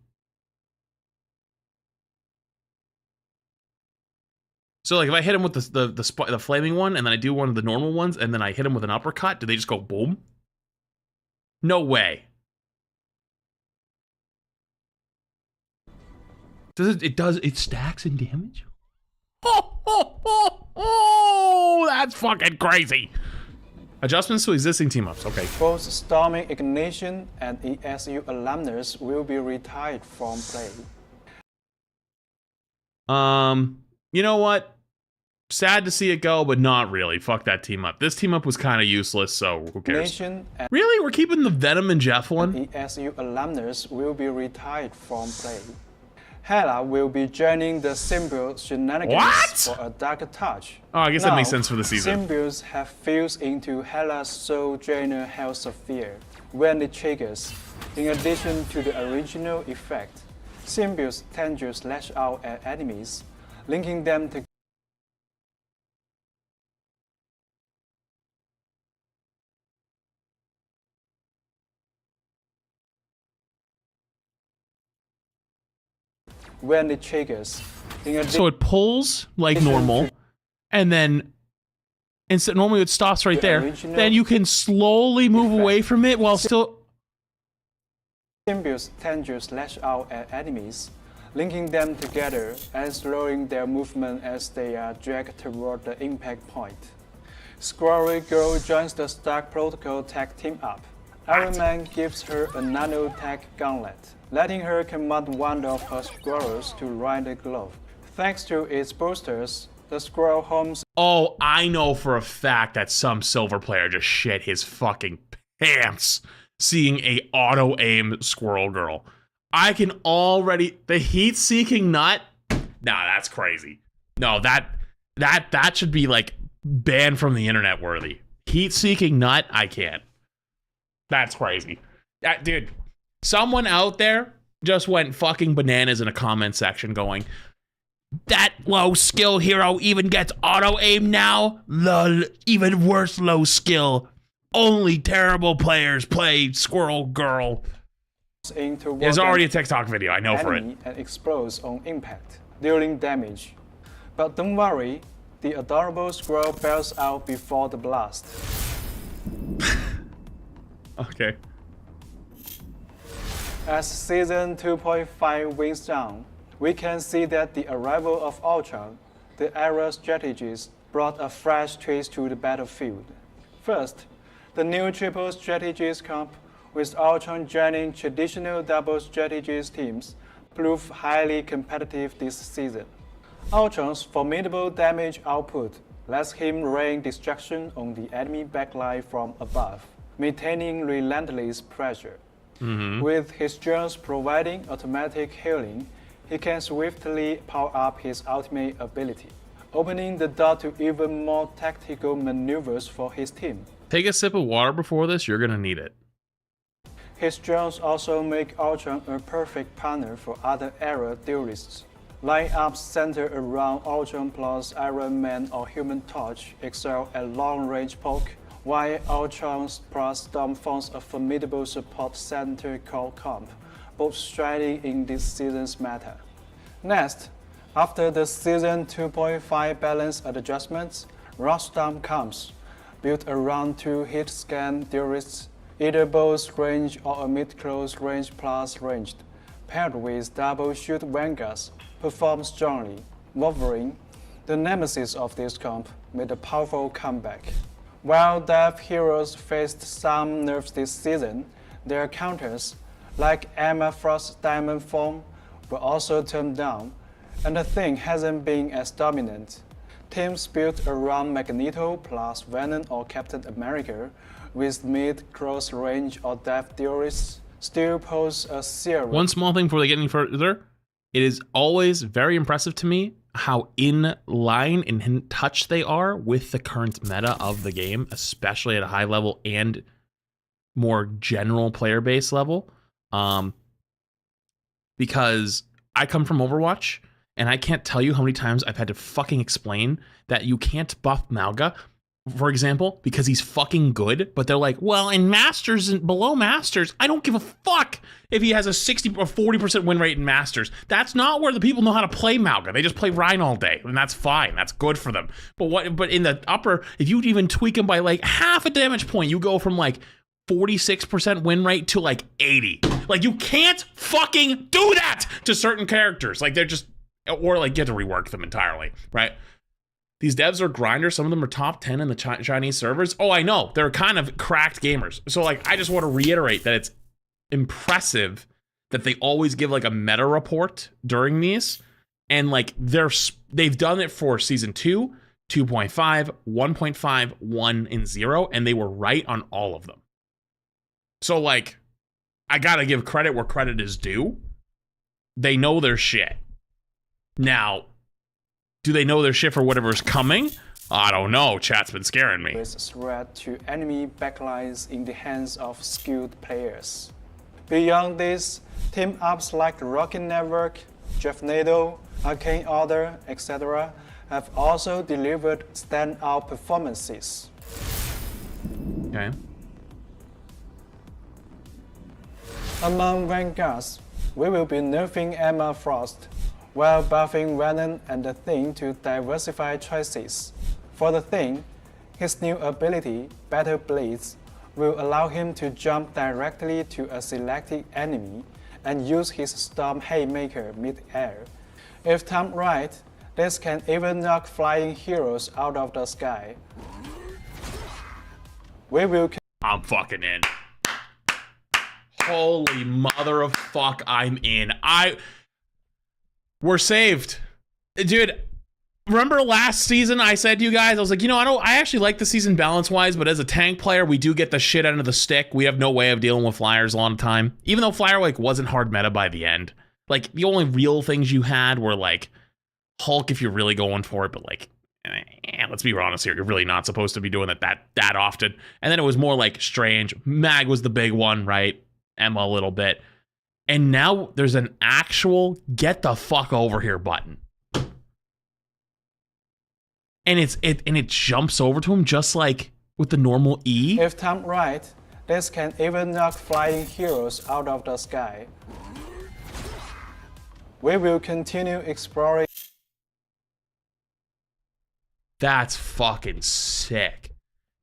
S1: So like if I hit him with the flaming one and then I do one of the normal ones and then I hit him with an uppercut, do they just go boom? No way. It stacks in damage? Oh, that's fucking crazy. Adjustments to existing team-ups, okay.
S7: Both Storming Ignition and ESU alumnus will be retired from play.
S1: You know what? Sad to see it go, but not really. Fuck that team-up. This team-up was kind of useless, so who cares?
S7: Ignition and
S1: Really? We're keeping the Venom and Jeff one?
S7: ESU alumnus will be retired from play. Hela will be joining the Symbiote shenanigans
S1: What?
S7: for a darker touch.
S1: Oh, I guess
S7: Now,
S1: that makes sense for the season.
S7: Symbiotes have fused into Hela's Soul Drainer Hell Sphere when it triggers. In addition to the original effect, Symbiotes tend to slash out at enemies, linking them to when it triggers. In addition
S1: So it pulls like normal, and then instead normally it stops right
S7: The
S1: there.
S7: original
S1: Then you can slowly move
S7: effect.
S1: away from it while still.
S7: Symbiotes tend to slash out at enemies, linking them together and slowing their movement as they are dragged toward the impact point. Squirrel Girl joins the Stark Protocol tag team up. Iron Man gives her a nanotech gauntlet, letting her command one of her squirrels to ride the glove. Thanks to its boosters, the squirrel homes
S1: Oh, I know for a fact that some silver player just shit his fucking pants seeing a auto aim Squirrel Girl. I can already the heat-seeking nut. Nah, that's crazy. No, that should be like banned from the internet worthy. Heat-seeking nut, I can't. That's crazy. Dude, someone out there just went fucking bananas in a comment section going, that low skill hero even gets auto aim now? Lol, even worse low skill. Only terrible players play Squirrel Girl.
S7: into
S1: There's
S7: one
S1: already a TikTok video, I know for it.
S7: enemy and explodes on impact, dealing damage. But don't worry, the adorable squirrel bails out before the blast.
S1: Okay.
S7: As Season 2.5 winds down, we can see that the arrival of Ultron, the era strategist, brought a fresh twist to the battlefield. First, the new triple strategist comp with Ultron joining traditional double strategist teams proved highly competitive this season. Ultron's formidable damage output lets him rain destruction on the enemy backline from above, maintaining relentless pressure. With his drones providing automatic healing, he can swiftly power up his ultimate ability, opening the door to even more tactical maneuvers for his team.
S1: Take a sip of water before this, you're gonna need it.
S7: His drones also make Ultron a perfect partner for other era duelists. Lineups centered around Ultron plus Iron Man or Human Torch excel at long-range poke, while Ultron plus Storm forms a formidable support center called comp, both striding in this season's meta. Next, after the Season 2.5 balance adjustments, Rockstorm comes, built around two hit-scan duelists either both range or a mid-close range plus ranged, paired with double shoot vanguards, perform strongly. Wolverine, the nemesis of this comp, made a powerful comeback. While dev heroes faced some nerfs this season, their counters, like Emma Frost's Diamond Form, were also turned down, and the Thing hasn't been as dominant. Teams built around Magneto plus Venom or Captain America with mid-close range or depth theorists still pose a serious.
S1: One small thing before they get any further, it is always very impressive to me how in line and in touch they are with the current meta of the game, especially at a high level and more general player base level. Because I come from Overwatch, and I can't tell you how many times I've had to fucking explain that you can't buff Malga, for example, because he's fucking good, but they're like, well, in Masters and below Masters, I don't give a fuck if he has a 60 or 40% win rate in Masters. That's not where the people know how to play Malga. They just play Rhine all day, and that's fine. That's good for them. But in the upper, if you even tweak him by like half a damage point, you go from like 46% win rate to like 80. Like, you can't fucking do that to certain characters. Like, they're just, or like you have to rework them entirely, right? These devs are grinders. Some of them are top 10 in the Chinese servers. Oh, I know. They're kind of cracked gamers. So like, I just want to reiterate that it's impressive that they always give like a meta report during these. And like, they've done it for season 2, 2.5, 1.5, 1, and 0. And they were right on all of them. So like, I gotta give credit where credit is due. They know their shit. Now, do they know their shit for whatever's coming? I don't know. Chat's been scaring me.
S7: Threat to enemy backlines in the hands of skilled players. Beyond this, team ups like Rocket Network, Jeffnado, Arcane Order, etc. have also delivered standout performances.
S1: Okay.
S7: Among Vanguards, we will be nerfing Emma Frost, while buffing Venom and the Thing to diversify choices. For the Thing, his new ability, Battle Blades, will allow him to jump directly to a selected enemy and use his Storm Haymaker mid-air. If timed right, this can even knock flying heroes out of the sky. We will.
S1: I'm fucking in. Holy mother of fuck, I'm in. We're saved. Dude, remember last season I said to you guys, I was like, you know, I actually like the season balance-wise, but as a tank player, we do get the shit out of the stick. We have no way of dealing with flyers a lot of time. Even though flyer like wasn't hard meta by the end. Like, the only real things you had were like Hulk if you're really going for it, but like, let's be honest here, you're really not supposed to be doing it that often. And then it was more like Strange. Mag was the big one, right? Emma a little bit. And now there's an actual get the fuck over here button. And it jumps over to him just like with the normal E.
S7: If timed right, this can even knock flying heroes out of the sky. We will continue exploring.
S1: That's fucking sick.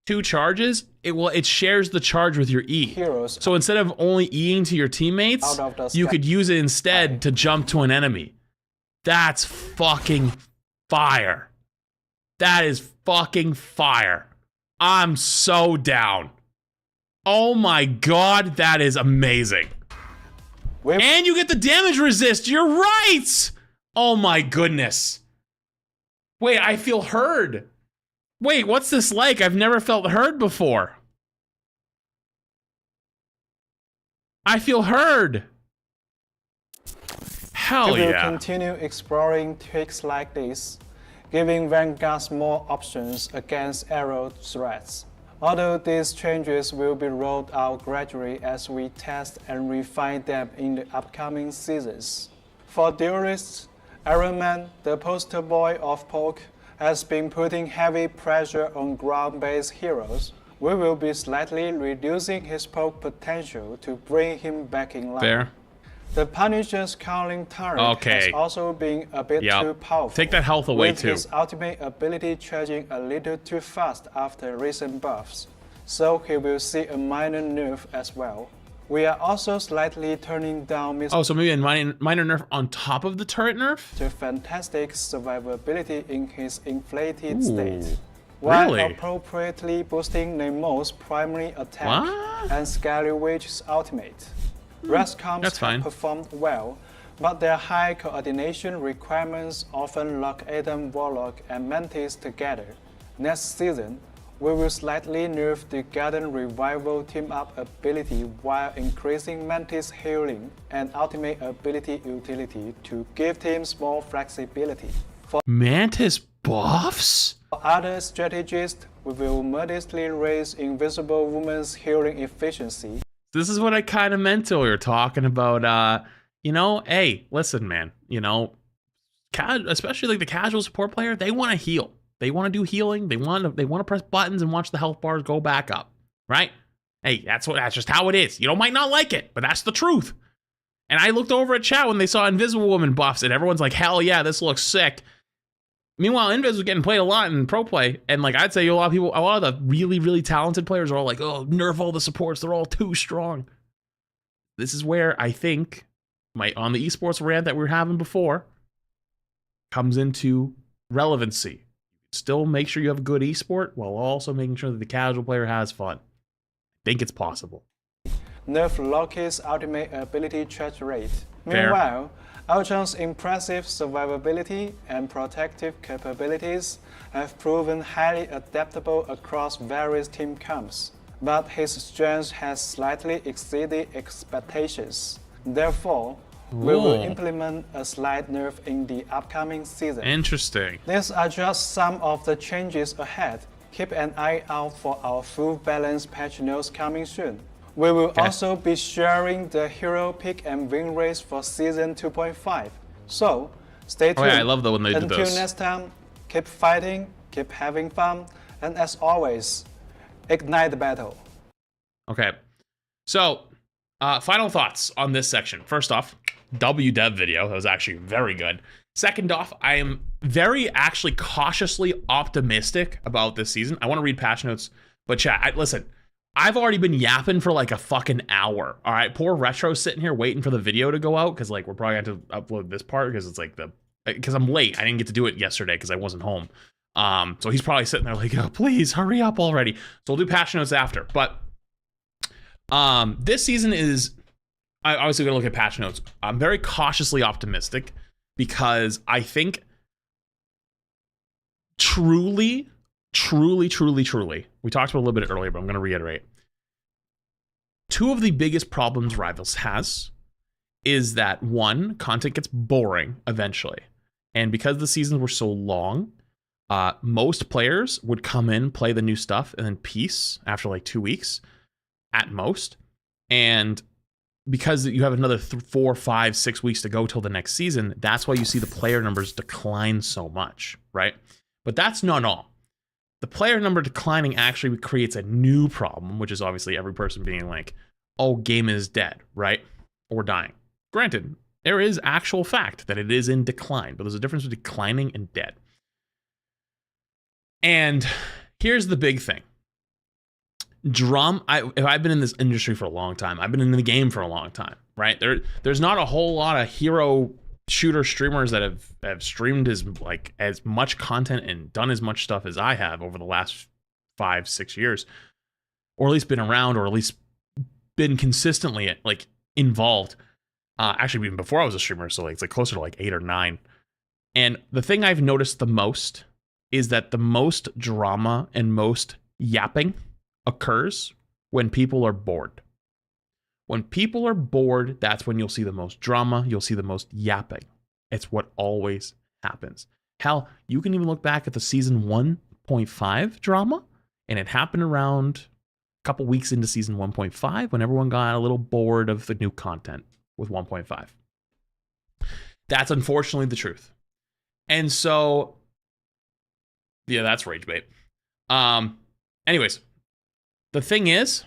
S1: 2 charges, it shares the charge with your E.
S7: Heroes.
S1: So instead of only Eing to your teammates, you could use it instead to jump to an enemy. That's fucking fire. That is fucking fire. I'm so down. Oh my god, that is amazing. And you get the damage resist. You're right. Oh my goodness. Wait, I feel heard. Wait, what's this like? I've never felt heard before. I feel heard. Hell
S7: yeah. We will
S1: yeah.
S7: continue exploring tricks like this, giving Vanguards more options against arrow threats. Although these changes will be rolled out gradually as we test and refine them in the upcoming seasons. For duelists, Iron Man, the poster boy of poke, has been putting heavy pressure on ground-based heroes. We will be slightly reducing his poke potential to bring him back in line.
S1: Fair.
S7: The Punisher's Cowling Turret has also been a bit too powerful.
S1: Take that health away
S7: with
S1: too.
S7: His ultimate ability charging a little too fast after recent buffs. so he will see a minor nerf as well. We are also slightly turning down Mr.
S1: Oh, so maybe a minor nerf on top of the turret nerf?
S7: fantastic survivability in his inflated
S1: Ooh,
S7: state, while
S1: really?
S7: appropriately boosting Nemo's primary attack
S1: What?
S7: and Scaly Witch's ultimate. Rest comps
S1: that's fine.
S7: have performed well, but their high coordination requirements often lock Adam Warlock and Mantis together. Next season, we will slightly nerf the Garden Revival team-up ability while increasing Mantis healing and ultimate ability utility to give teams more flexibility. For
S1: Mantis buffs?
S7: other strategies, we will modestly raise Invisible Woman's healing efficiency.
S1: This is what I kind of meant till we were talking about, you know, hey, listen, man, you know, especially like the casual support player, they want to heal. They want to do healing. They want to press buttons and watch the health bars go back up, right? Hey, that's just how it is. You might not like it, but that's the truth. And I looked over at chat when they saw Invisible Woman buffs, and everyone's like, hell yeah, this looks sick. Meanwhile, Invis was getting played a lot in pro play, and like I'd say a lot of the really, really talented players are all like, oh, nerf all the supports, they're all too strong. This is where I think on the esports rant that we were having before comes into relevancy. Still make sure you have a good esport while also making sure that the casual player has fun. I think it's possible.
S7: Nerf Loki's ultimate ability charge rate.
S1: Fair.
S7: Meanwhile, Ultron's impressive survivability and protective capabilities have proven highly adaptable across various team comps, but his strength has slightly exceeded expectations. Therefore, we will
S1: Ooh.
S7: implement a slight nerf in the upcoming season.
S1: Interesting.
S7: These are just some of the changes ahead. Keep an eye out for our full balance patch notes coming soon. We will also be sharing the hero pick and win race for season 2.5. So, stay tuned.
S1: Oh yeah, I love that when they do
S7: Until
S1: those.
S7: next time, keep fighting, keep having fun, and as always, ignite the battle.
S1: Okay. So, final thoughts on this section. First off, WDev video. That was actually very good. Second off, I am very actually cautiously optimistic about this season. I want to read patch notes, but chat, listen, I've already been yapping for like a fucking hour. All right, poor Retro sitting here waiting for the video to go out because like we're probably going to upload this part because it's like because I'm late. I didn't get to do it yesterday because I wasn't home. So he's probably sitting there like, oh, please hurry up already. So we'll do patch notes after. But this season is, I obviously going to look at patch notes. I'm very cautiously optimistic because I think truly, we talked about it a little bit earlier, but I'm going to reiterate. Two of the biggest problems Rivals has is that one, content gets boring eventually. And because the seasons were so long, most players would come in, play the new stuff, and then peace after like 2 weeks at most. And because you have another 4, 5, 6 weeks to go till the next season, that's why you see the player numbers decline so much, right? But that's not all. The player number declining actually creates a new problem, which is obviously every person being like, oh, game is dead, right? Or dying. Granted, there is actual fact that it is in decline, but there's a difference between declining and dead. And here's the big thing. I've been in this industry for a long time. I've been in the game for a long time, right? There's not a whole lot of hero shooter streamers that have streamed as much content and done as much stuff as I have over the last 5-6 years, or at least been around, or at least been consistently like involved. Actually, even before I was a streamer, so it's like closer to like 8 or 9. And the thing I've noticed the most is that the most drama and most yapping occurs when people are bored. When people are bored, that's when you'll see the most drama, you'll see the most yapping. It's what always happens. Hell, you can even look back at the season 1.5 drama, and it happened around a couple weeks into season 1.5 when everyone got a little bored of the new content with 1.5. That's unfortunately the truth. And so, yeah, that's rage bait. Anyways, the thing is,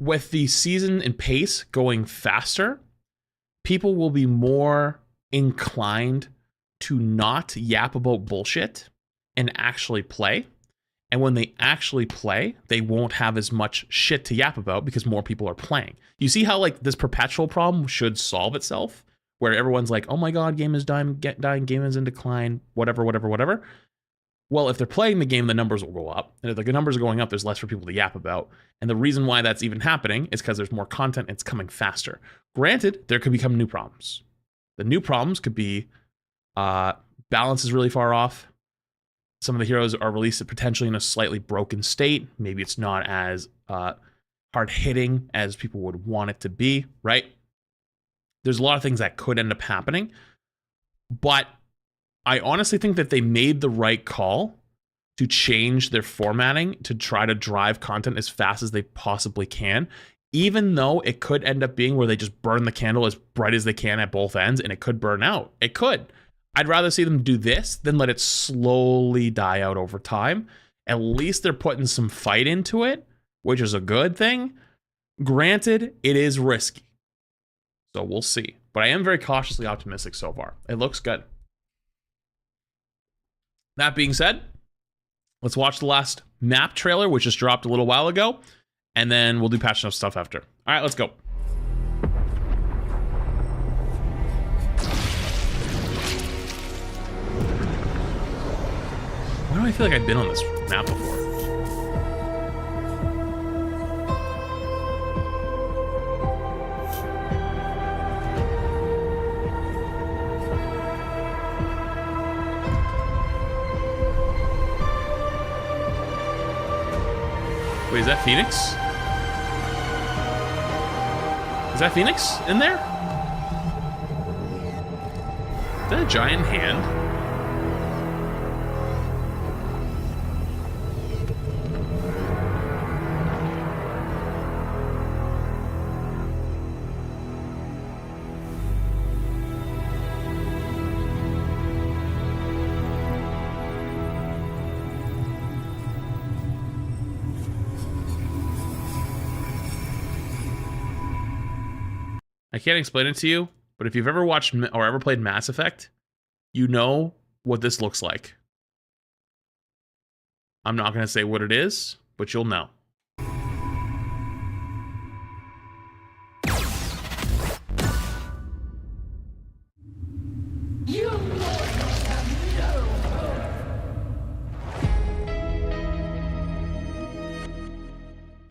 S1: with the season and pace going faster, people will be more inclined to not yap about bullshit and actually play. And when they actually play, they won't have as much shit to yap about because more people are playing. You see how like this perpetual problem should solve itself, where everyone's like, oh my God, game is dying, game is in decline, whatever, whatever, whatever. Well, if they're playing the game, the numbers will go up. And if the numbers are going up, there's less for people to yap about. And the reason why that's even happening is because there's more content and it's coming faster. Granted, there could become new problems. The new problems could be balance is really far off. Some of the heroes are released potentially in a slightly broken state. Maybe it's not as hard-hitting as people would want it to be, right? There's a lot of things that could end up happening. But I honestly think that they made the right call to change their formatting to try to drive content as fast as they possibly can, even though it could end up being where they just burn the candle as bright as they can at both ends, and it could burn out. It could. I'd rather see them do this than let it slowly die out over time. At least they're putting some fight into it, which is a good thing. Granted, it is risky. So we'll see. But I am very cautiously optimistic so far. It looks good. That being said, let's watch the last map trailer, which just dropped a little while ago, and then we'll do patch notes stuff after. All right, let's go. Why do I feel like I've been on this map before? Wait, is that Phoenix? Is that Phoenix in there? Is that a giant hand? I can't explain it to you, but if you've ever watched or ever played Mass Effect, you know what this looks like. I'm not going to say what it is, but you'll know.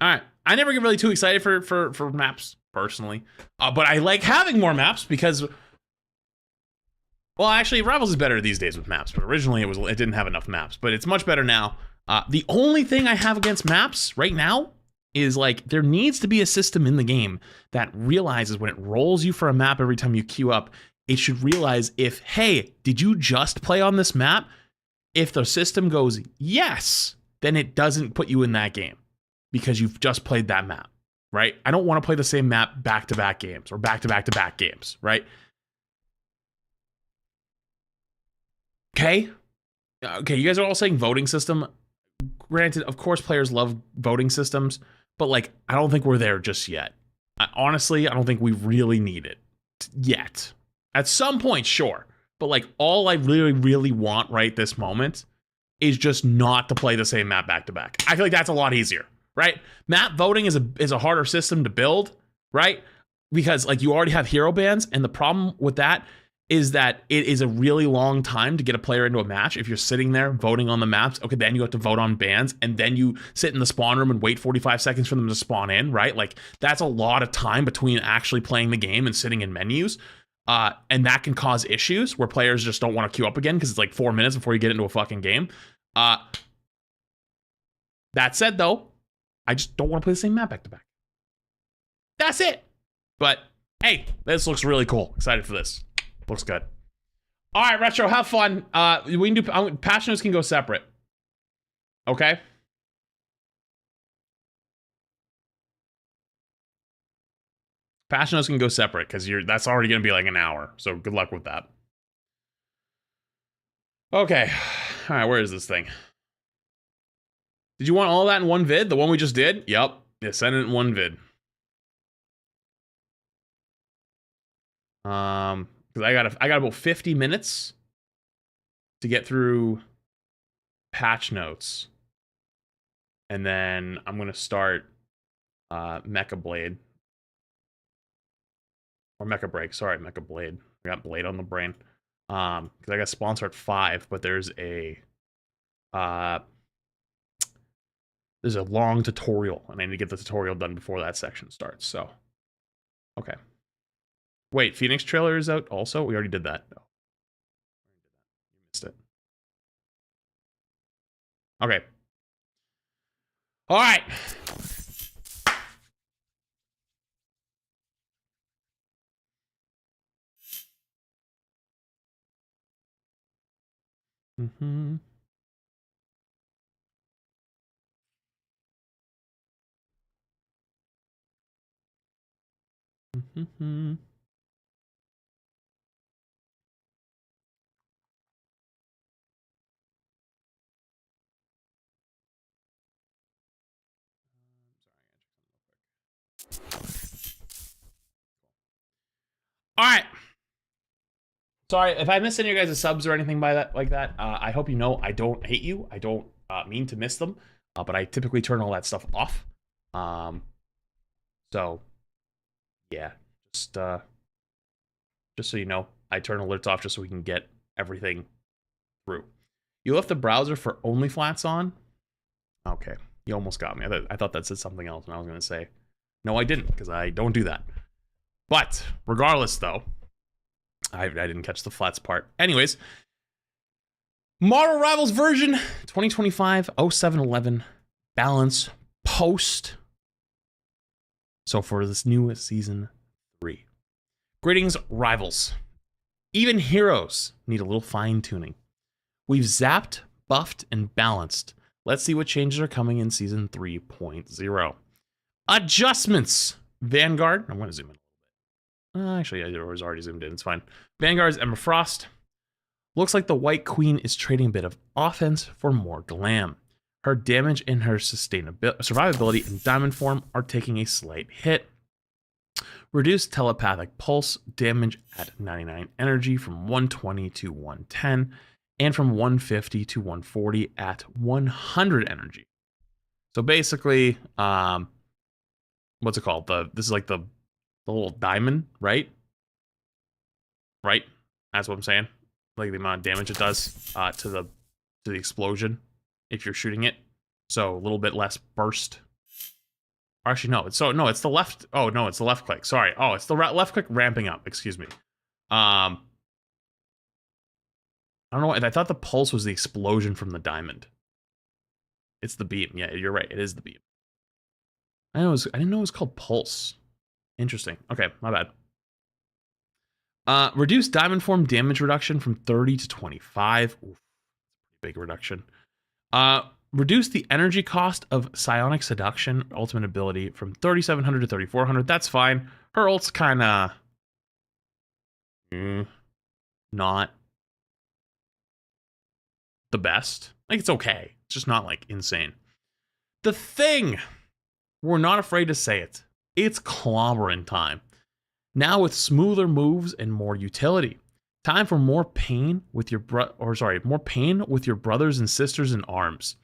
S1: All right. I never get really too excited for maps, personally. But I like having more maps because... Well, actually, Rivals is better these days with maps, but originally it didn't have enough maps. But it's much better now. The only thing I have against maps right now is, like, there needs to be a system in the game that realizes when it rolls you for a map every time you queue up, it should realize if, hey, did you just play on this map? If the system goes, yes, then it doesn't put you in that game because you've just played that map, right? I don't want to play the same map back-to-back games or back-to-back-to-back games, right? Okay, you guys are all saying voting system. Granted, of course, players love voting systems, but, like, I don't think we're there just yet. Honestly, I don't think we really need it yet. At some point, sure. But, like, all I really, really want right this moment is just not to play the same map back-to-back. I feel like that's a lot easier, right? Map voting is a harder system to build, right? Because, like, you already have hero bans, and the problem with that is that it is a really long time to get a player into a match. If you're sitting there voting on the maps, okay, then you have to vote on bans, and then you sit in the spawn room and wait 45 seconds for them to spawn in, right? Like, that's a lot of time between actually playing the game and sitting in menus. And that can cause issues where players just don't want to queue up again because it's like 4 minutes before you get into a fucking game. That said, though, I just don't want to play the same map back to back. That's it. But hey, this looks really cool. Excited for this. Looks good. All right, Retro, have fun. We can do patch notes can go separate. Okay. Patch notes can go separate because that's already going to be like an hour. So good luck with that. Okay. All right, where is this thing? Did you want all that in one vid? The one we just did? Yep. Yeah, send it in one vid. Because I got about 50 minutes to get through patch notes. And then I'm going to start Mecha Blade. Or Mecha Break. Sorry, Mecha Blade. I got Blade on the brain. Because I got sponsor at 5, but there's a long tutorial, and I need to get the tutorial done before that section starts. So, okay. Wait, Phoenix trailer is out also? We already did that. No. You missed it. Okay. All right. Mm-hmm. Mm-hmm. All right. Sorry if I missed any of your guys' subs or anything by that like that. I hope you know I don't hate you. I don't mean to miss them, but I typically turn all that stuff off. So yeah, just so you know, I turn alerts off just so we can get everything through. You left the browser for only flats on? Okay, you almost got me. I thought that said something else, and I was gonna say, no, I didn't, because I don't do that. But regardless, though, I didn't catch the flats part. Anyways, Marvel Rivals version 2025-07-11 balance post. So for this new season 3. Greetings, rivals. Even heroes need a little fine tuning. We've zapped, buffed, and balanced. Let's see what changes are coming in season 3.0. Adjustments. Vanguard. I'm going to zoom in a little bit. Actually, I was already zoomed in. It's fine. Vanguard's Emma Frost. Looks like the White Queen is trading a bit of offense for more glam. Her damage and her survivability in diamond form are taking a slight hit. Reduced telepathic pulse damage at 99 energy from 120 to 110, and from 150 to 140 at 100 energy. So basically, what's it called? This is like the little diamond, right? Right? That's what I'm saying. Like the amount of damage it does to the explosion if you're shooting it. So a little bit less burst. Actually, no. It's the left. Oh no, it's the left click. Sorry. Oh, it's the left click ramping up. Excuse me. I don't know. I thought the pulse was the explosion from the diamond. It's the beam. Yeah, you're right. It is the beam. I didn't know it was called pulse. Interesting. Okay, my bad. Reduced diamond form damage reduction from 30 to 25. Oof, big reduction. Reduce the energy cost of Psionic Seduction ultimate ability from 3,700 to 3,400. That's fine. Her ult's kind of not the best. Like, it's okay. It's just not, like, insane. The thing, we're not afraid to say it. It's clobbering time. Now with smoother moves and more utility. Time for more pain with your more pain with your brothers and sisters in arms.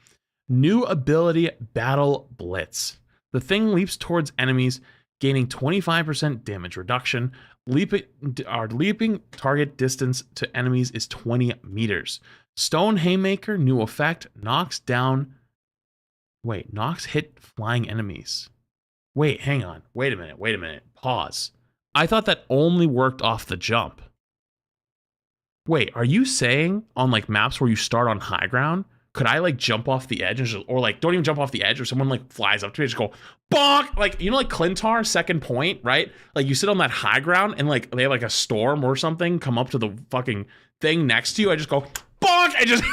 S1: New ability, Battle Blitz. The thing leaps towards enemies, gaining 25% damage reduction. Leaping target distance to enemies is 20 meters. Stone Haymaker, new effect, knocks hit flying enemies. Wait, hang on. Wait a minute. Pause. I thought that only worked off the jump. Wait, are you saying on like maps where you start on high ground, could I like jump off the edge or like don't even jump off the edge, or someone like flies up to me and just go bonk, like, you know, like Clintar second point, right? Like you sit on that high ground and like they have like a storm or something come up to the fucking thing next to you. I just go bonk and just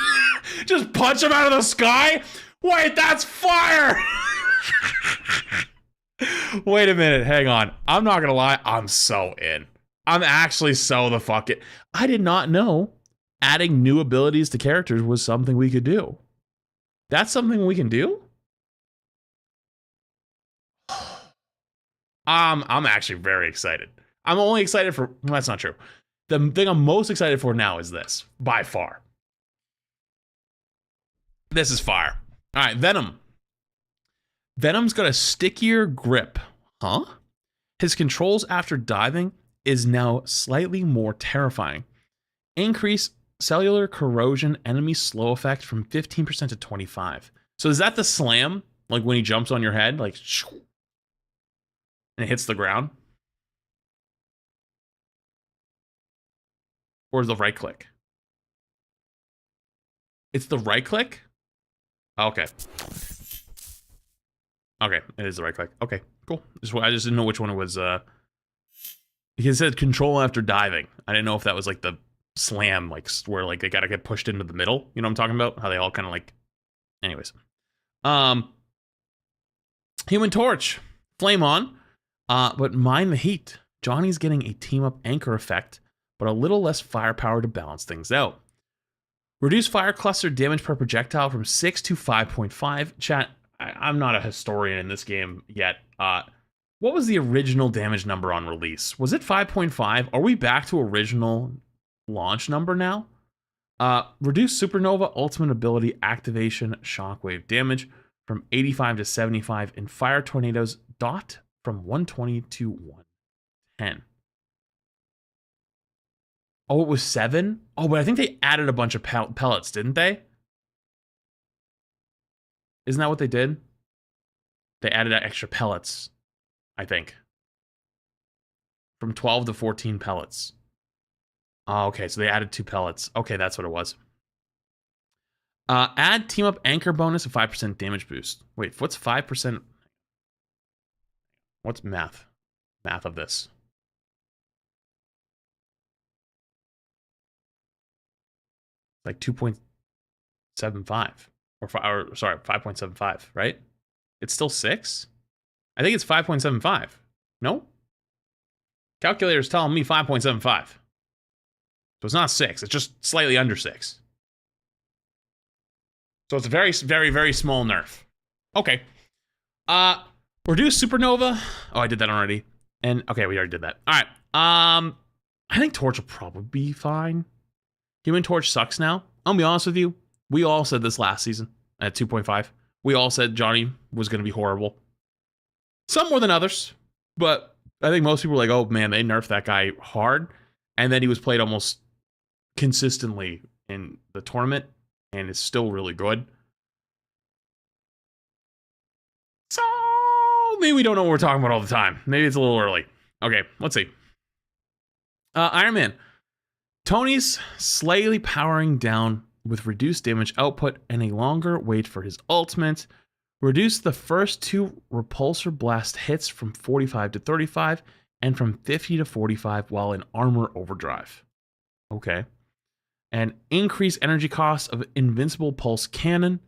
S1: just punch them out of the sky. Wait, that's fire. Wait a minute, hang on. I'm not gonna lie, I'm so in. I'm actually so the fuck it. I did not know adding new abilities to characters was something we could do. That's something we can do? I'm actually very excited. I'm only excited for, well, that's not true. The thing I'm most excited for now is this, by far. This is fire. All right, Venom. Venom's got a stickier grip. Huh? His controls after diving is now slightly more terrifying. Increase cellular corrosion enemy slow effect from 15% to 25%. So is that the slam? Like when he jumps on your head, like, and it hits the ground? Or is the right click? It's the right click? Okay. Okay, it is the right click. Okay, cool. I just didn't know which one it was. He said control after diving. I didn't know if that was like the slam, like where like they gotta get pushed into the middle. You know what I'm talking about? How they all kind of like. Anyways, Human Torch, flame on, but mind the heat. Johnny's getting a team up anchor effect, but a little less firepower to balance things out. Reduce fire cluster damage per projectile from 6 to 5.5. Chat, I'm not a historian in this game yet. What was the original damage number on release? Was it 5.5? Are we back to original launch number now? Reduce supernova ultimate ability activation shockwave damage from 85 to 75 in fire tornadoes dot from 120 to 110. Oh, it was 7? Oh, but I think they added a bunch of pellets, didn't they? Isn't that what they did? They added extra pellets, I think. From 12 to 14 pellets. Oh, okay, so they added 2 pellets. Okay, that's what it was. Add team up anchor bonus of 5% damage boost. Wait, what's 5%? What's math? Math of this. Like 2.75 or 5.75, right? It's still 6? I think it's 5.75. No? Calculator's telling me 5.75. So it's not 6, it's just slightly under 6. So it's a very, very, very small nerf. Okay. Reduce supernova. Oh, I did that already. And okay, we already did that. All right. I think Torch will probably be fine. Human Torch sucks now. I'll be honest with you. We all said this last season at 2.5. We all said Johnny was going to be horrible. Some more than others, but I think most people were like, oh man, they nerfed that guy hard. And then he was played almost consistently in the tournament and is still really good. So maybe we don't know what we're talking about all the time. Maybe it's a little early. Okay, let's see. Iron Man. Tony's slightly powering down with reduced damage output and a longer wait for his ultimate. Reduce the first 2 repulsor blast hits from 45 to 35 and from 50 to 45 while in armor overdrive. Okay. And increase energy cost of invincible pulse cannon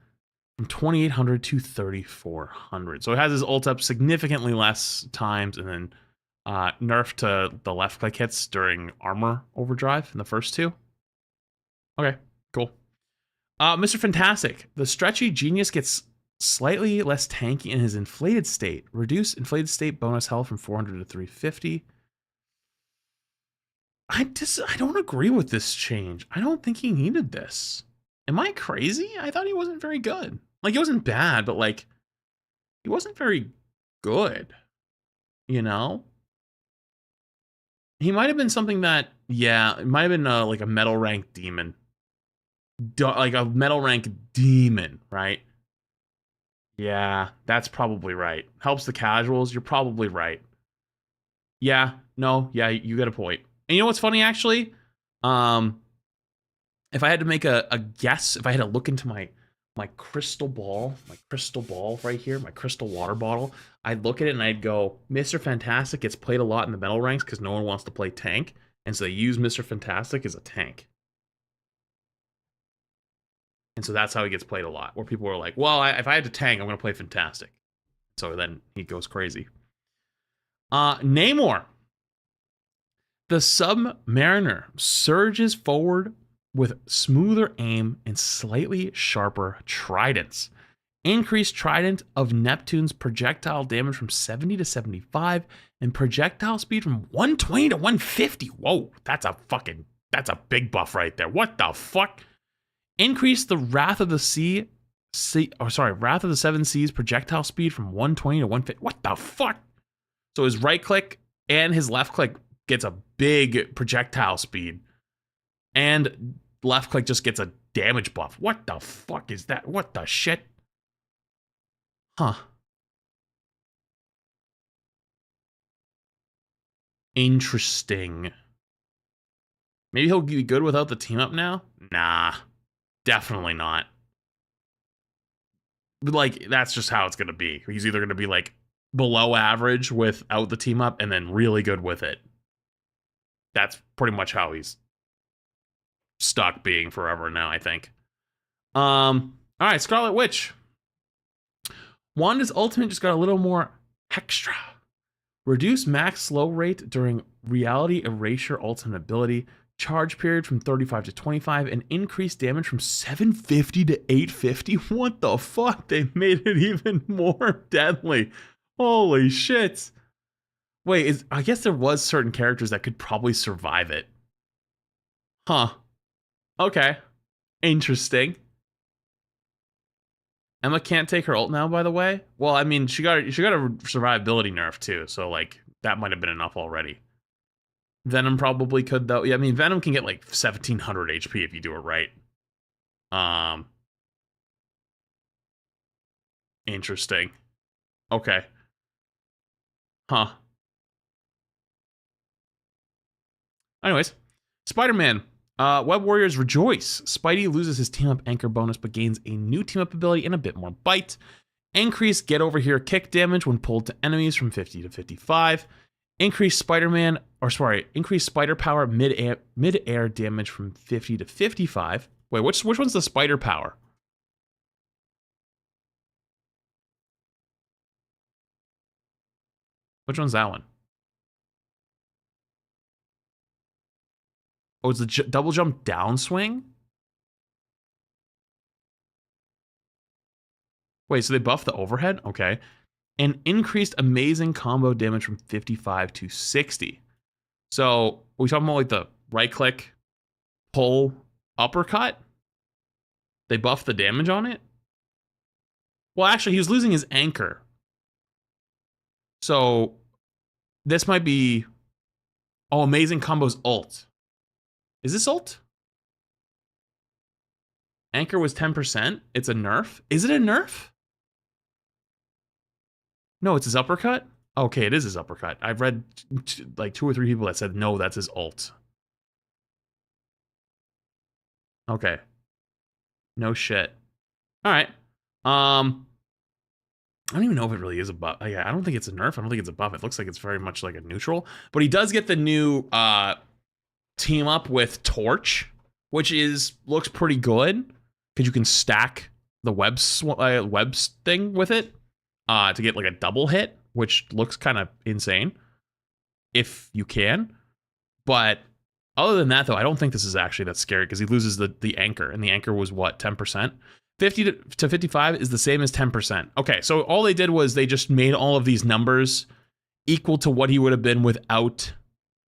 S1: from 2800 to 3400. So it has his ult up significantly less times and then nerf to the left click hits during armor overdrive in the first 2. Okay, cool. Mr. Fantastic. The stretchy genius gets slightly less tanky in his inflated state. Reduce inflated state bonus health from 400 to 350. I don't agree with this change. I don't think he needed this. Am I crazy? I thought he wasn't very good. Like, he wasn't bad, but like, he wasn't very good. You know? He might have been something that, yeah, it might have been like a metal rank demon. Like a metal rank demon, right? Yeah, that's probably right. Helps the casuals, you're probably right. Yeah, no, yeah, you got a point. And you know what's funny, actually? If I had to make a guess, if I had to look into my crystal ball right here, my crystal water bottle, I'd look at it and I'd go, Mr. Fantastic gets played a lot in the metal ranks because no one wants to play tank, and so they use Mr. Fantastic as a tank. And so that's how he gets played a lot, where people are like, well, if I had to tank, I'm going to play Fantastic. So then he goes crazy. Namor. The Submariner surges forward with smoother aim and slightly sharper tridents. Increased trident of Neptune's projectile damage from 70 to 75 and projectile speed from 120 to 150. Whoa, that's a big buff right there. What the fuck? Increase the Wrath of the Sea Wrath of the Seven Seas projectile speed from 120 to 150. What the fuck? So his right click and his left click gets a big projectile speed, and left click just gets a damage buff. What the fuck is that? What the shit? Huh. Interesting. Maybe he'll be good without the team up now? Nah, definitely not. But like, that's just how it's going to be. He's either going to be like below average without the team up and then really good with it. That's pretty much how he's stuck being forever now, I think. All right, Scarlet Witch. Wanda's ultimate just got a little more extra. Reduce max slow rate during reality erasure ultimate ability. Charge period from 35 to 25 and increase damage from 750 to 850. What the fuck? They made it even more deadly. Holy shit. Wait, I guess there was certain characters that could probably survive it. Huh. Okay. Interesting. Emma can't take her ult now, by the way. Well, I mean, she got a survivability nerf too, so like that might have been enough already. Venom probably could though. Yeah, I mean, Venom can get like 1700 HP if you do it right. Interesting. Okay. Huh. Anyways, Spider-Man. Web Warriors rejoice. Spidey loses his team up anchor bonus but gains a new team up ability and a bit more bite. Increase get over here kick damage when pulled to enemies from 50 to 55. Increase spider power mid-air damage from 50 to 55. Wait, which one's the spider power? Which one's that one? Oh, it's the double jump downswing? Wait, so they buffed the overhead? Okay. And increased amazing combo damage from 55 to 60. So, are we talking about like the right click, pull, uppercut? They buffed the damage on it? Well, actually, he was losing his anchor. So, this might be... Oh, amazing combos ult. Is this ult? Anchor was 10%. It's a nerf. Is it a nerf? No, it's his uppercut? Okay, it is his uppercut. I've read like 2 or 3 people that said, no, that's his ult. Okay. No shit. All right. I don't even know if it really is a buff. I don't think it's a nerf. I don't think it's a buff. It looks like it's very much like a neutral. But he does get the new team up with Torch, which looks pretty good because you can stack the webs thing with it to get like a double hit, which looks kind of insane if you can. But other than that, though, I don't think this is actually that scary because he loses the anchor, and the anchor was what, 10%? 50 to 55 is the same as 10%. Okay, so all they did was they just made all of these numbers equal to what he would have been without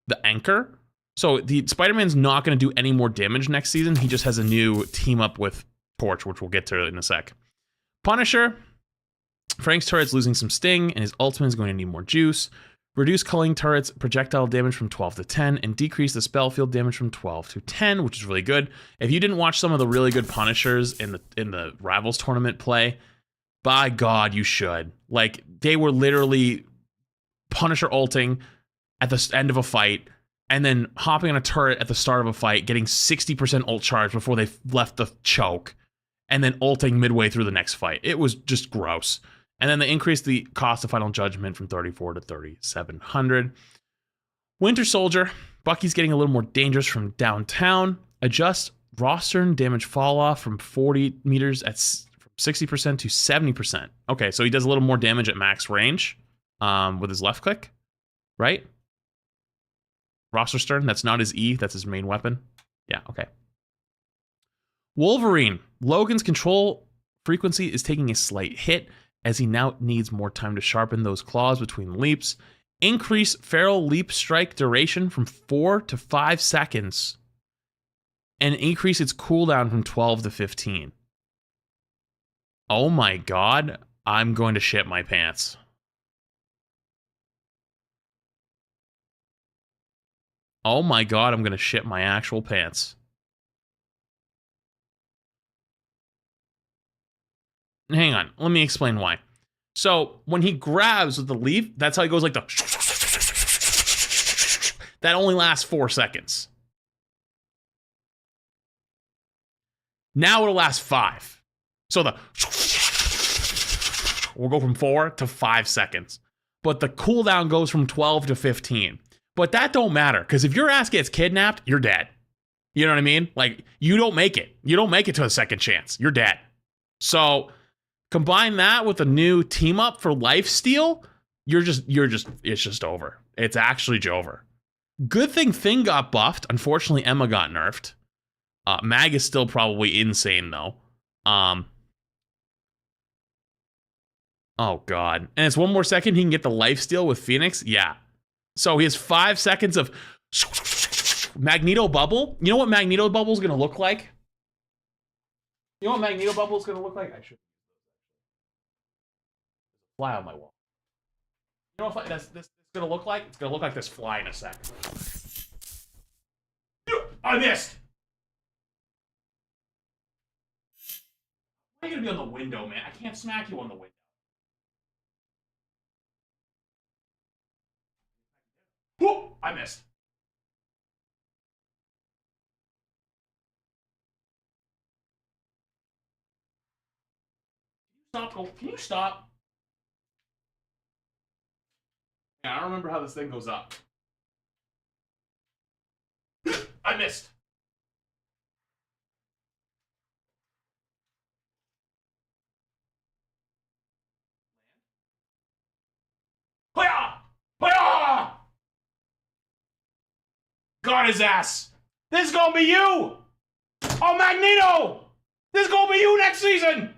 S1: the anchor. So the Spider-Man's not going to do any more damage next season. He just has a new team up with Torch, which we'll get to in a sec. Punisher. Frank's turret's losing some sting, and his ultimate is going to need more juice. Reduce culling turrets projectile damage from 12 to 10, and decrease the spell field damage from 12 to 10, which is really good. If you didn't watch some of the really good Punishers in the Rivals tournament play, by God, you should. Like, they were literally Punisher ulting at the end of a fight, and then hopping on a turret at the start of a fight, getting 60% ult charge before they left the choke, and then ulting midway through the next fight. It was just gross. And then they increased the cost of Final Judgment from 34 to 3,700. Winter Soldier. Bucky's getting a little more dangerous from downtown. Adjust rostern damage fall off from 40 meters at 60% to 70%. Okay, so he does a little more damage at max range with his left click, right? Roster stern, that's not his E, that's his main weapon. Yeah, okay. Wolverine. Logan's control frequency is taking a slight hit as he now needs more time to sharpen those claws between leaps. Increase feral leap strike duration from 4 to 5 seconds. And increase its cooldown from 12 to 15. Oh my god, I'm going to shit my pants. Oh my god, I'm going to shit my actual pants. Hang on, let me explain why. So, when he grabs with the leaf, that's how he goes like the... That only lasts 4 seconds. Now it'll last 5. So the... We'll go from 4 to 5 seconds. But the cooldown goes from 12 to 15. But that don't matter, because if your ass gets kidnapped, you're dead. You know what I mean? Like, you don't make it. You don't make it to a second chance. You're dead. So, combine that with a new team up for lifesteal, it's just over. It's actually over. Good thing Thing got buffed. Unfortunately, Emma got nerfed. Mag is still probably insane, though. Oh, God. And it's 1 more second he can get the lifesteal with Phoenix? Yeah. So he has 5 seconds of Magneto Bubble. You know what Magneto Bubble is going to look like? You know what Magneto Bubble is going to look like? I should fly on my wall. You know what this is going to look like? It's going to look like this fly in a sec. I missed! Why are you going to be on the window, man? I can't smack you on the window. Whoop! I missed. Can you stop? Yeah, I don't remember how this thing goes up. I missed. Hoya! Hoya! Got his ass. This is gonna be you. Oh, Magneto! This is gonna be you next season.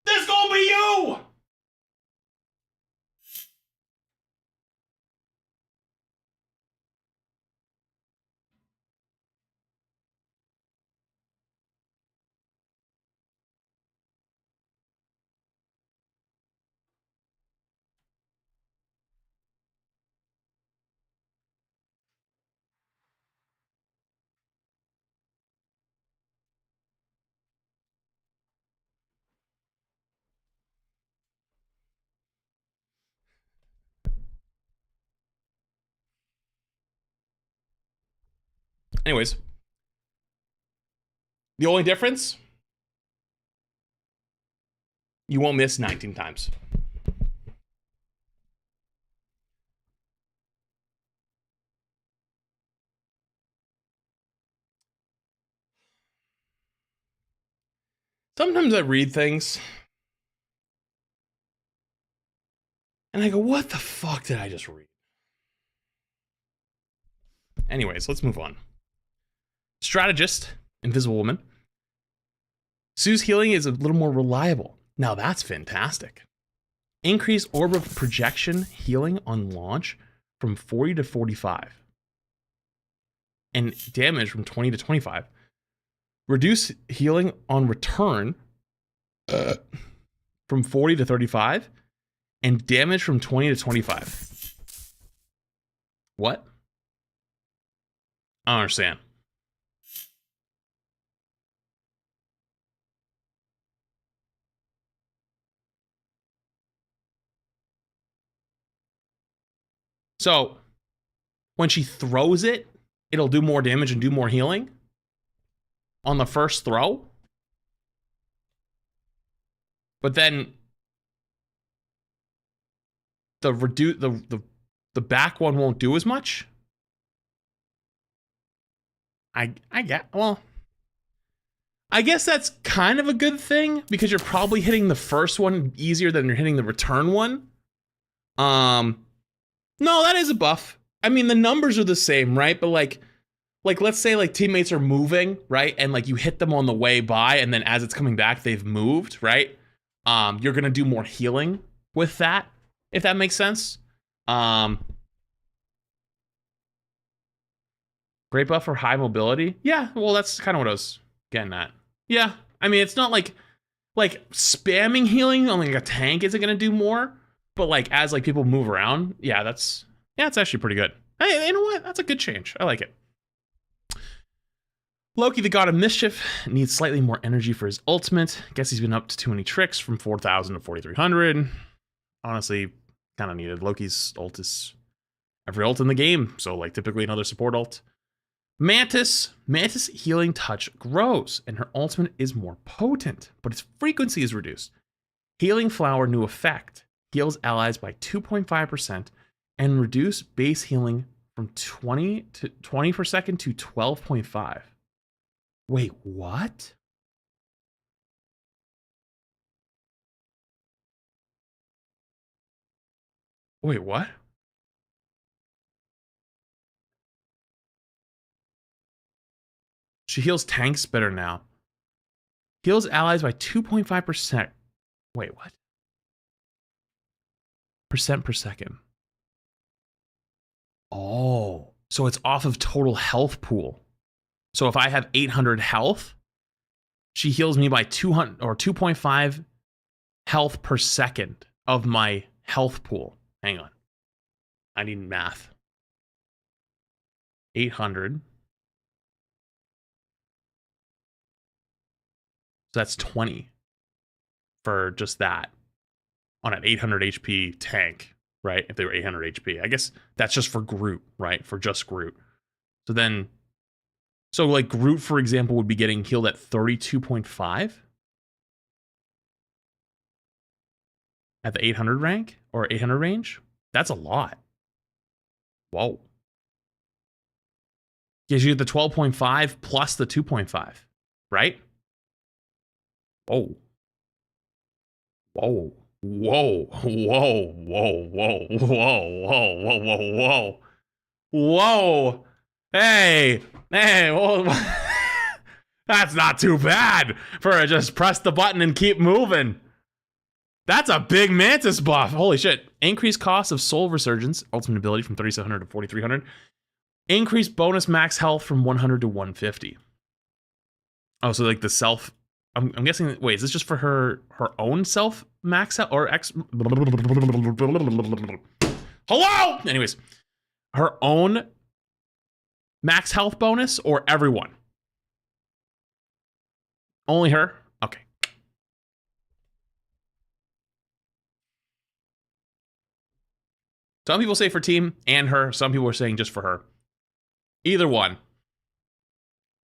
S1: This is gonna be you. Anyways, the only difference, you won't miss 19 times. Sometimes I read things and I go, what the fuck did I just read? Anyways, let's move on. Strategist, Invisible Woman. Sue's healing is a little more reliable. Now that's fantastic. Increase orb of projection healing on launch from 40 to 45. And damage from 20 to 25. Reduce healing on return from 40 to 35. And damage from 20 to 25. What? I don't understand. So, when she throws it, it'll do more damage and do more healing on the first throw. But then the back one won't do as much. I guess that's kind of a good thing because you're probably hitting the first one easier than you're hitting the return one. No, that is a buff. I mean, the numbers are the same, right? But like let's say like teammates are moving, right? And like you hit them on the way by, and then as it's coming back, they've moved, right? You're gonna do more healing with that, if that makes sense. Great buff for high mobility. Yeah, well, that's kind of what I was getting at. Yeah, I mean, it's not like spamming healing on like a tank isn't gonna do more, but like as like people move around, yeah, it's actually pretty good. Hey, you know what? That's a good change. I like it. Loki, the god of mischief, needs slightly more energy for his ultimate. Guess he's been up to too many tricks from 4,000 to 4,300. Honestly, kind of needed. Loki's ult is every ult in the game, so like typically another support ult. Mantis healing touch grows, and her ultimate is more potent, but its frequency is reduced. Healing flower new effect heals allies by 2.5% and reduce base healing from 20 per second to 12.5. Wait, what? Wait, what? She heals tanks better now. Heals allies by 2.5%. Wait, what? Percent per second. Oh, so it's off of total health pool. So if I have 800 health, she heals me by 200 or 2.5 health per second of my health pool. Hang on. I need math. 800. So that's 20 for just that on an 800 HP tank, right? If they were 800 HP. I guess that's just for Groot, right? For just Groot. So then, so like Groot, for example, would be getting healed at 32.5 at the 800 rank or 800 range. That's a lot. Whoa. Gives you the 12.5 plus the 2.5, right? Whoa. Whoa. Whoa. Whoa. Whoa. Whoa. Whoa. Whoa. Whoa. Whoa. Whoa. Whoa. Hey. Hey. Whoa. That's not too bad for just press the button and keep moving. That's a big Mantis buff. Holy shit. Increased cost of Soul Resurgence, ultimate ability from 3,700 to 4,300. Increased bonus max health from 100 to 150. Oh, so like the self... I'm guessing... Wait, is this just for her own self max health? Or X... Hello? Anyways. Her own max health bonus or everyone? Only her? Okay. Some people say for team and her. Some people are saying just for her. Either one.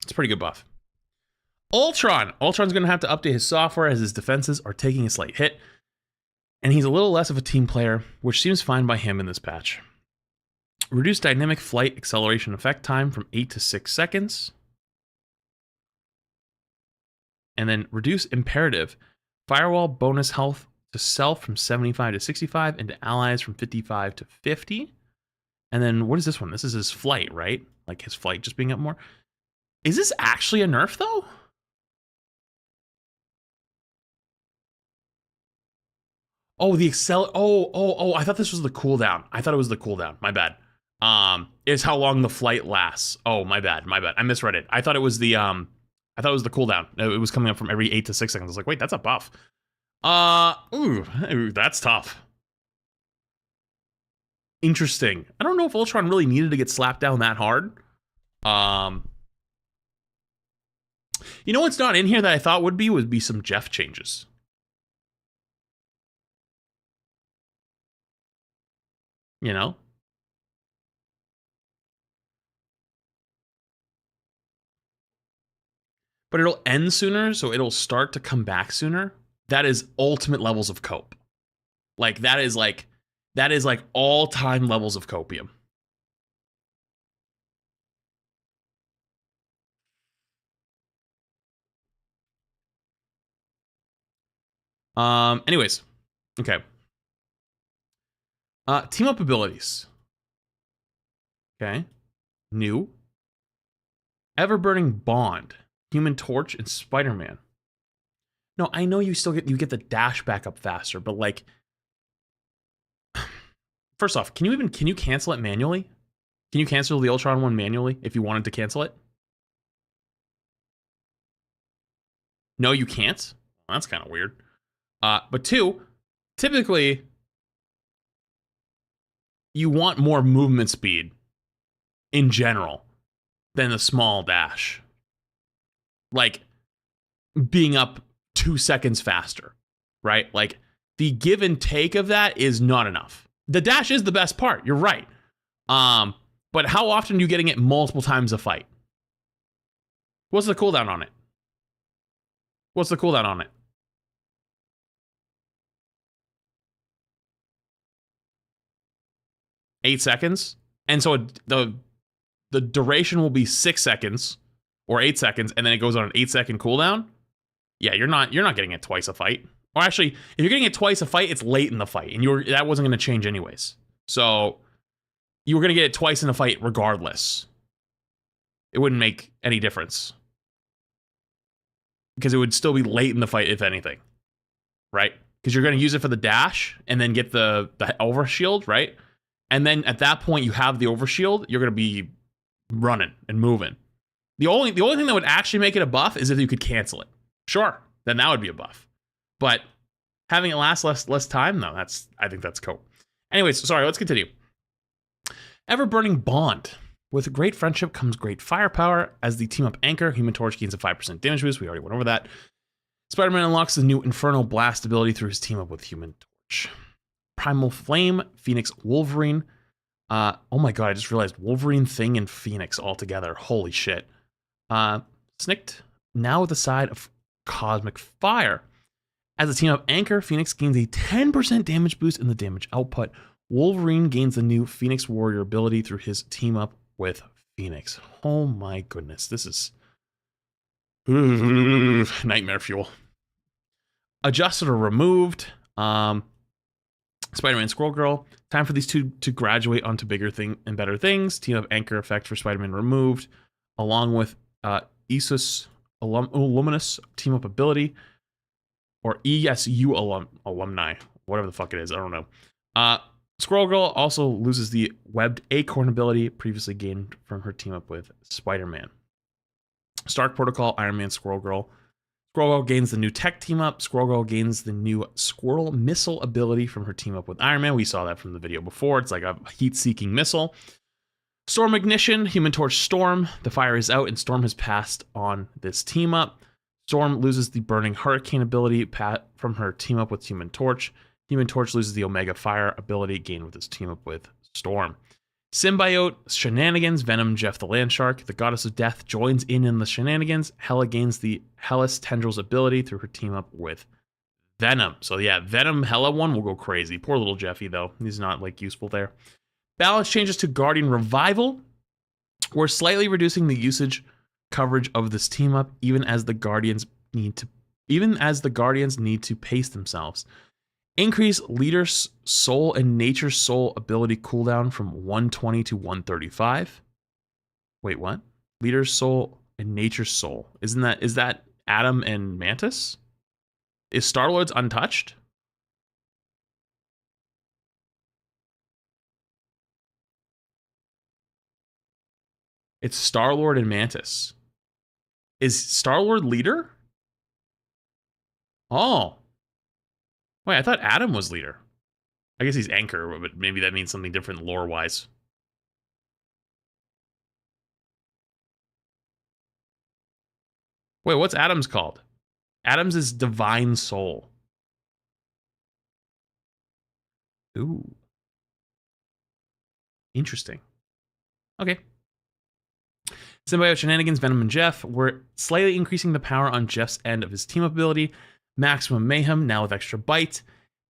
S1: It's a pretty good buff. Ultron. Ultron's going to have to update his software as his defenses are taking a slight hit. And he's a little less of a team player, which seems fine by him in this patch. Reduce dynamic flight acceleration effect time from 8 to 6 seconds. And then reduce imperative firewall bonus health to self from 75 to 65 and to allies from 55 to 50. And then what is this one? This is his flight, right? Like his flight just being up more. Is this actually a nerf though? Oh, the I thought this was the cooldown. I thought it was the cooldown. My bad. Is how long the flight lasts. Oh, my bad. I misread it. I thought it was the cooldown. It was coming up from every 8 to 6 seconds. I was like, wait, that's a buff. Ooh, that's tough. Interesting. I don't know if Ultron really needed to get slapped down that hard. You know what's not in here that I thought would be some Jeff changes. You know? But it'll end sooner, so it'll start to come back sooner. That is ultimate levels of cope. Like that is like all-time levels of copium. Anyways. Okay. Team up abilities. Okay. New. Ever-burning bond. Human Torch and Spider-Man. No, I know you get the dash back up faster, but like, first off, can you cancel it manually? Can you cancel the Ultron one manually if you wanted to cancel it? No, you can't. Well, that's kind of weird. But 2, typically, you want more movement speed in general than the small dash. Like being up 2 seconds faster, right? Like the give and take of that is not enough. The dash is the best part. You're right. But how often are you getting it multiple times a fight? What's the cooldown on it? What's the cooldown on it? Eight seconds. And so the duration will be 6 seconds or 8 seconds, and then it goes on an 8-second cooldown. Yeah, you're not getting it twice a fight. Or actually, if you're getting it twice a fight, it's late in the fight, and that wasn't going to change anyways. So you were going to get it twice in a fight regardless. It wouldn't make any difference. Because it would still be late in the fight, if anything. Right? Because you're going to use it for the dash, and then get the overshield, right? And then at that point, you have the overshield, you're going to be running and moving. The only thing that would actually make it a buff is if you could cancel it. Sure, then that would be a buff. But having it last less time, no, I think that's cool. Anyways, sorry, let's continue. Ever-burning bond. With great friendship comes great firepower. As the team-up anchor, Human Torch gains a 5% damage boost. We already went over that. Spider-Man unlocks the new Infernal Blast ability through his team-up with Human Torch. Primal Flame, Phoenix Wolverine. Oh my god, I just realized Wolverine, Thing, and Phoenix all together. Holy shit. Snicked, now with the side of Cosmic Fire. As a team-up anchor, Phoenix gains a 10% damage boost in the damage output. Wolverine gains the new Phoenix Warrior ability through his team-up with Phoenix. Oh my goodness, this is nightmare fuel. Adjusted or removed. Spider-Man, Squirrel Girl. Time for these two to graduate onto bigger and better things. Team-up anchor effect for Spider-Man removed, along with ESUS Luminous team-up ability, or ESU alumni, whatever the fuck it is. I don't know. Squirrel Girl also loses the webbed acorn ability previously gained from her team up with Spider-Man. Stark Protocol, Iron Man, Squirrel Girl. Squirrel Girl gains the new tech team up. Squirrel Girl gains the new Squirrel Missile ability from her team up with Iron Man. We saw that from the video before. It's like a heat-seeking missile. Storm Ignition, Human Torch Storm. The fire is out and Storm has passed on this team up. Storm loses the Burning Hurricane ability from her team up with Human Torch. Human Torch loses the Omega Fire ability gained with his team up with Storm. Symbiote, Shenanigans, Venom, Jeff the Landshark. The Goddess of Death joins in the shenanigans. Hela gains the Hellas Tendrils ability through her team up with Venom. So yeah, Venom Hela one will go crazy. Poor little Jeffy though. He's not like useful there. Balance changes to Guardian Revival. We're slightly reducing the usage coverage of this team up, even as the Guardians need to pace themselves. Increase Leader's Soul and Nature's Soul ability cooldown from 120 to 135. Wait, what? Leader's Soul and Nature's Soul. Is that Adam and Mantis? Is Star-Lord's untouched? It's Star-Lord and Mantis. Is Star-Lord leader? Oh. Wait, I thought Adam was leader. I guess he's anchor, but maybe that means something different lore-wise. Wait, what's Adam's called? Adam's is Divine Soul. Ooh. Interesting. Okay. Symbiote, Shenanigans, Venom, and Jeff. We're slightly increasing the power on Jeff's end of his team-up ability. Maximum Mayhem, now with extra bite.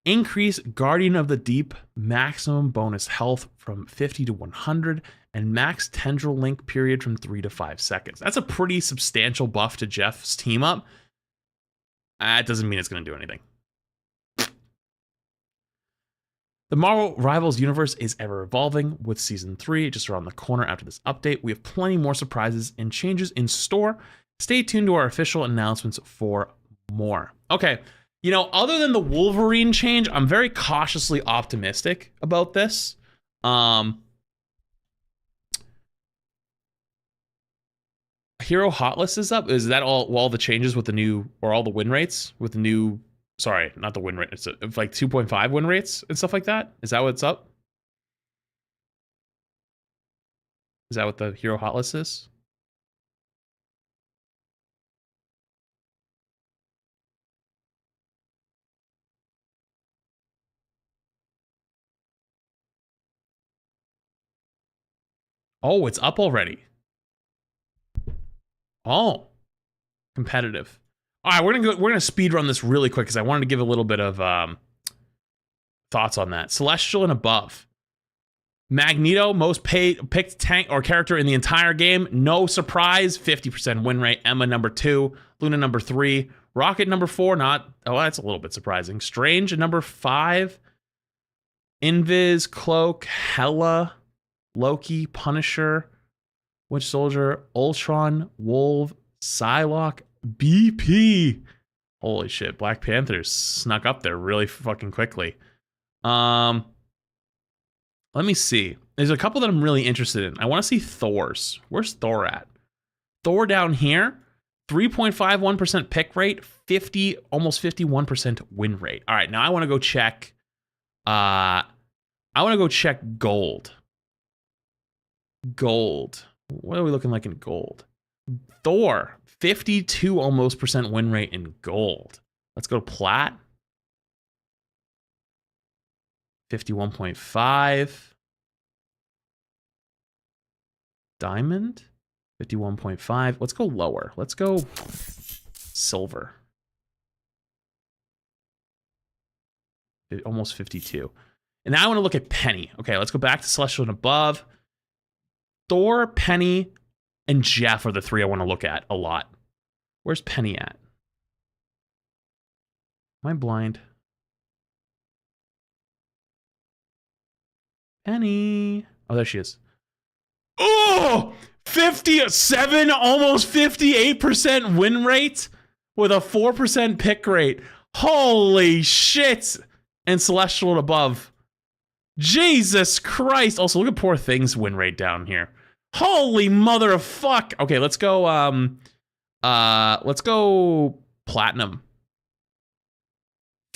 S1: Increase Guardian of the Deep, maximum bonus health from 50 to 100, and max Tendril Link period from 3 to 5 seconds. That's a pretty substantial buff to Jeff's team-up. That doesn't mean it's going to do anything. The Marvel Rivals universe is ever evolving, with Season 3 just around the corner after this update. We have plenty more surprises and changes in store. Stay tuned to our official announcements for more. Okay, you know, other than the Wolverine change, I'm very cautiously optimistic about this. hero hot list is up. Is that all the changes with the new, or all the win rates with the new? Sorry, not the win rate. It's like 2.5 win rates and stuff like that. Is that what's up? Is that what the hero hot list is? Oh, it's up already. Oh, competitive. All right, we're gonna speed run this really quick because I wanted to give a little bit of thoughts on that. Celestial and above. Magneto, most picked tank or character in the entire game. No surprise, 50% win rate. Emma number 2, Luna number 3, Rocket number 4. That's a little bit surprising. Strange number 5. Invis, Cloak, Hela, Loki, Punisher, Witch Soldier, Ultron, Wolf, Psylocke, BP. Holy shit, Black Panthers snuck up there really fucking quickly. Let me see. There's a couple that I'm really interested in. I want to see Thor's. Where's Thor at? Thor down here, 3.51% pick rate, almost 51% win rate. All right, now I want to go check. I want to go check gold. Gold. What are we looking like in gold? Thor, 52 almost percent win rate in gold. Let's go to plat. 51.5. Diamond, 51.5. Let's go lower. Let's go silver. Almost 52. And now I want to look at Penny. Okay, let's go back to Celestial and above. Thor, Penny, and Jeff are the 3 I want to look at a lot. Where's Penny at? Am I blind? Penny. Oh, there she is. Oh, 57, almost 58% win rate with a 4% pick rate. Holy shit. And Celestial and above. Jesus Christ. Also, look at Poor Thing's win rate down here. Holy mother of fuck. Okay, let's go platinum.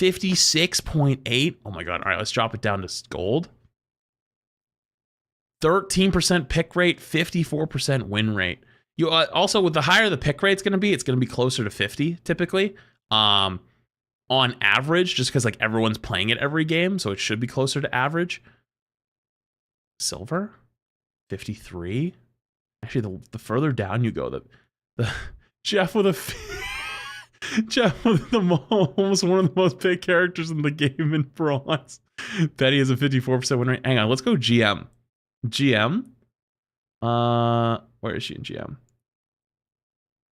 S1: 56.8. Oh my god. All right, let's drop it down to gold. 13% pick rate, 54% win rate. You also, with the higher the pick rate's going to be, it's going to be closer to 50 typically. On average, just because like everyone's playing it every game, so it should be closer to average. Silver, 53. Actually, the further down you go, the Jeff with Jeff with almost one of the most picked characters in the game in bronze. Betty has a 54% win rate. Hang on, let's go GM. GM. Where is she in GM?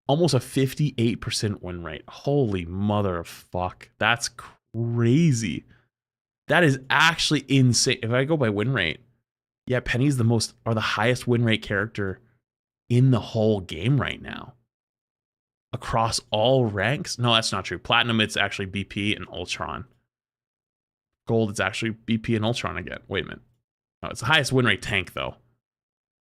S1: Almost a 58% win rate. Holy mother of fuck. That's crazy. That is actually insane. If I go by win rate, yeah, Penny's the highest win rate character in the whole game right now. Across all ranks. No, that's not true. Platinum, it's actually BP and Ultron. Gold, it's actually BP and Ultron again. Wait a minute. Oh, it's the highest win rate tank, though.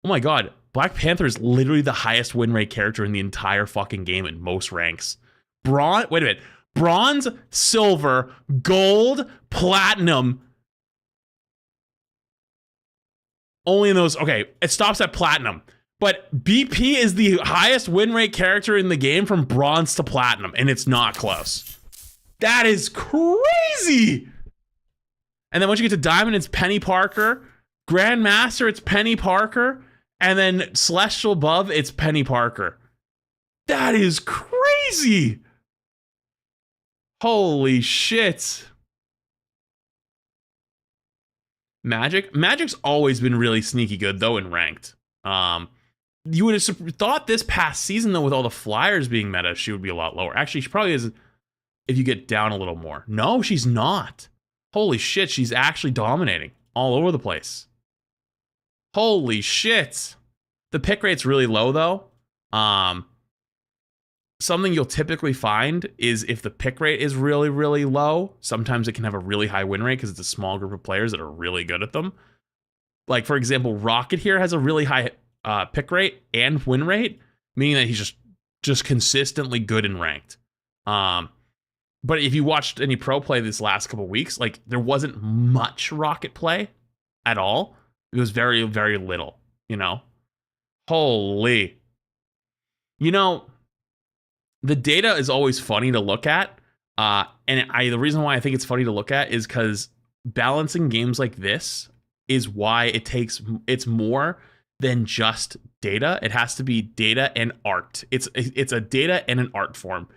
S1: Oh my god. Black Panther is literally the highest win rate character in the entire fucking game in most ranks. Wait a minute. Bronze, silver, gold, platinum. Only in those. Okay, it stops at platinum. But BP is the highest win rate character in the game from bronze to platinum, and it's not close. That is crazy. And then once you get to diamond, it's Penny Parker. Grandmaster, it's Penny Parker. And then Celestial above, it's Penny Parker. That is crazy. Holy shit. Magic's always been really sneaky good, though, in ranked. You would have thought this past season, though, with all the flyers being meta, she would be a lot lower. Actually, she probably is if you get down a little more. No, she's not. Holy shit, she's actually dominating all over the place. Holy shit. The pick rate's really low, though. Something you'll typically find is if the pick rate is really, really low, sometimes it can have a really high win rate because it's a small group of players that are really good at them. Like, for example, Rocket here has a really high pick rate and win rate, meaning that he's just consistently good in ranked. But if you watched any pro play this last couple weeks, like there wasn't much rocket play at all. It was very, very little, you know? Holy. You know, the data is always funny to look at. The reason why I think it's funny to look at is because balancing games like this is why it's more than just data. It has to be data and art. It's a data and an art form.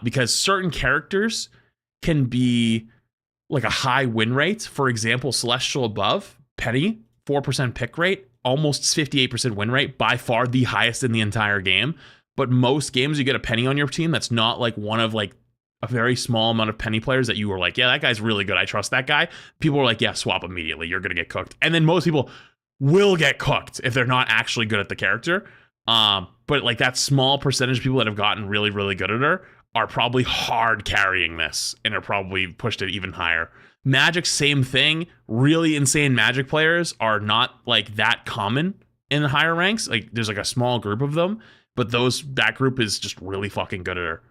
S1: Because certain characters can be like a high win rate. For example, Celestial above, Penny, 4% pick rate, almost 58% win rate, by far the highest in the entire game. But most games you get a Penny on your team that's not like one of like a very small amount of Penny players that you were like, yeah, that guy's really good, I trust that guy. People are like, yeah, swap immediately, you're gonna get cooked. And then most people will get cooked if they're not actually good at the character. But like that small percentage of people that have gotten really, really good at her are probably hard carrying this and are probably pushed it even higher. Magic, same thing. Really insane Magic players are not like that common in the higher ranks. Like there's like a small group of them, but that group is just really fucking good at her.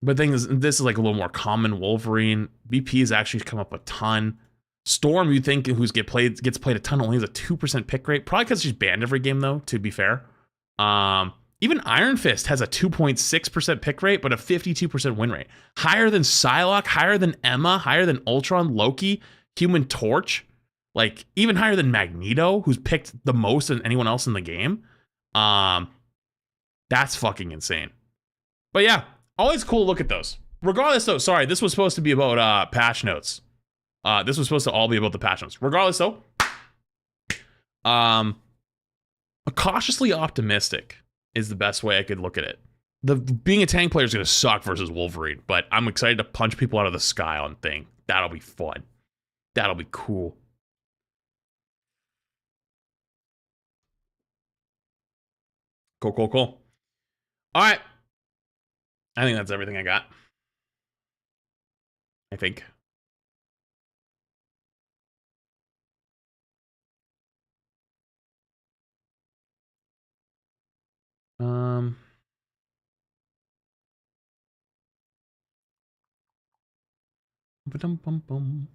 S1: But thing is, this is like a little more common. Wolverine, BP has actually come up a ton. Storm, you think gets played a ton, only has a 2% pick rate. Probably because she's banned every game though, to be fair. Even Iron Fist has a 2.6% pick rate, but a 52% win rate. Higher than Psylocke, higher than Emma, higher than Ultron, Loki, Human Torch, like even higher than Magneto, who's picked the most than anyone else in the game. That's fucking insane. But yeah, always cool to look at those. Regardless though, sorry, this was supposed to be about patch notes. This was supposed to all be about the patch notes. Regardless though, cautiously optimistic is the best way I could look at it. Being a tank player is going to suck versus Wolverine, but I'm excited to punch people out of the sky on Thing. That'll be fun. That'll be cool. Cool. All right. I think that's everything I got. I think. Ba-dum-bum-bum.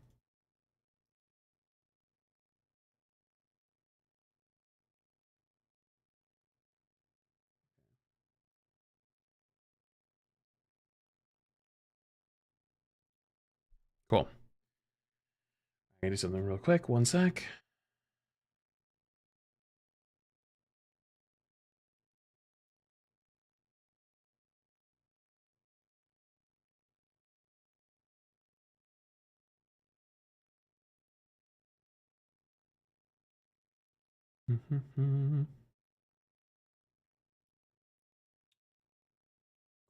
S1: Cool. I do something real quick. One sec.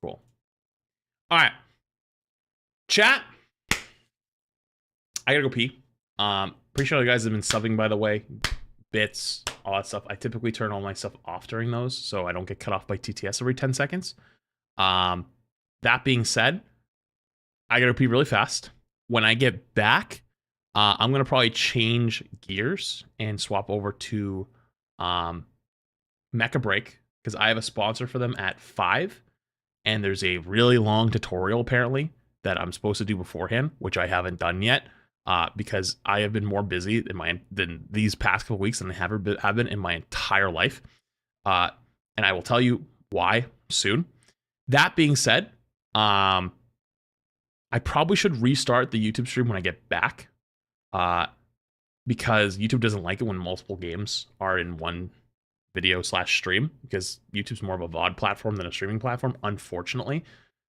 S1: Cool. All right. Chat. I gotta go pee. Pretty sure you guys have been subbing, by the way. Bits, all that stuff. I typically turn all my stuff off during those, so I don't get cut off by TTS every 10 seconds. That being said, I gotta pee really fast. When I get back, I'm gonna probably change gears and swap over to Mecha Break, because I have a sponsor for them at 5, and there's a really long tutorial apparently that I'm supposed to do beforehand, which I haven't done yet. Because I have been more busy than these past couple weeks than I have been in my entire life. And I will tell you why soon. That being said, I probably should restart the YouTube stream when I get back. Because YouTube doesn't like it when multiple games are in one video / stream, because YouTube's more of a VOD platform than a streaming platform, unfortunately.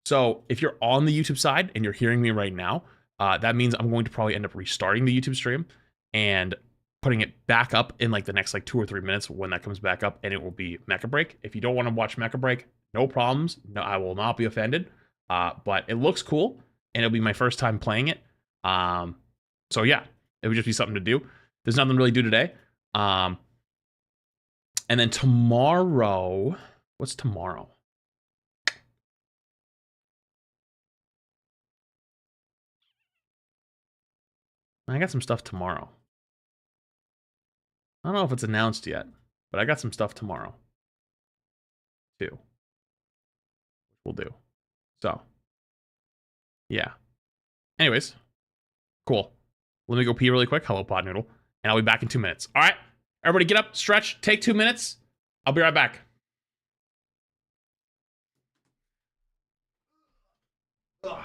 S1: So if you're on the YouTube side and you're hearing me right now, that means I'm going to probably end up restarting the YouTube stream and putting it back up in like the next like 2 or 3 minutes when that comes back up, and it will be Mecha Break. If you don't want to watch Mecha Break, no problems. No, I will not be offended. But it looks cool, and it'll be my first time playing it. So yeah, it would just be something to do. There's nothing really to do today. And then tomorrow, what's tomorrow? I got some stuff tomorrow. I don't know if it's announced yet. But I got some stuff tomorrow, too. We'll do. So, yeah. Anyways, cool. Let me go pee really quick. Hello, Pod Noodle. And I'll be back in 2 minutes. All right. Everybody get up, stretch, take 2 minutes. I'll be right back. Ugh.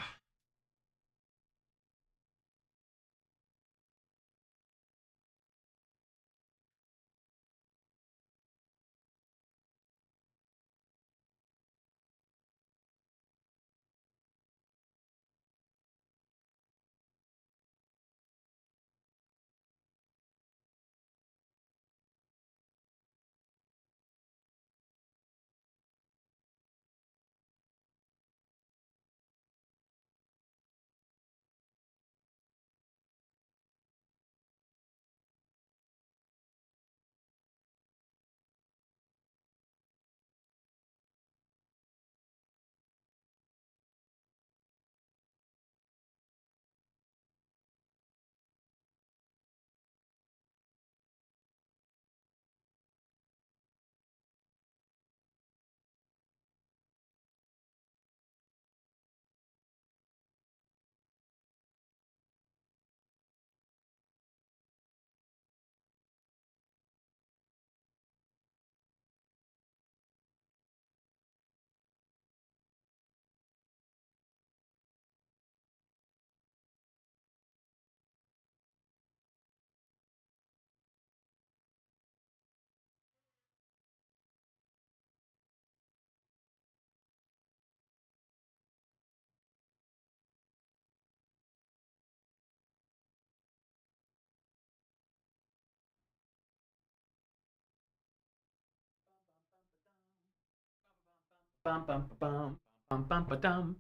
S1: Bum bum bum bum bum ba dum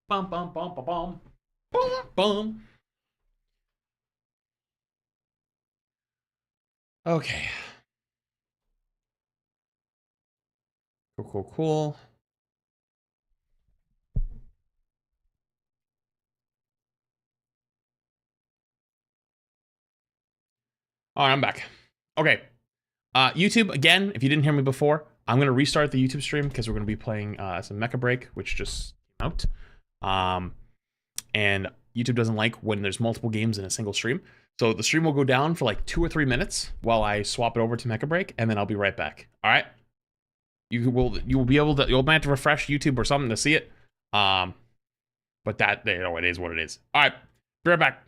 S1: bum bum bum ba bum bum bum. Okay. Cool, cool, cool. All right, I'm back. Okay. YouTube, again, if you didn't hear me before, I'm going to restart the YouTube stream because we're going to be playing some Mecha Break, which just came out. And YouTube doesn't like when there's multiple games in a single stream. So the stream will go down for like 2 or 3 minutes while I swap it over to Mecha Break, and then I'll be right back. All right? You will be able to, you'll have to refresh YouTube or something to see it. But that, you know, it is what it is. All right, be right back.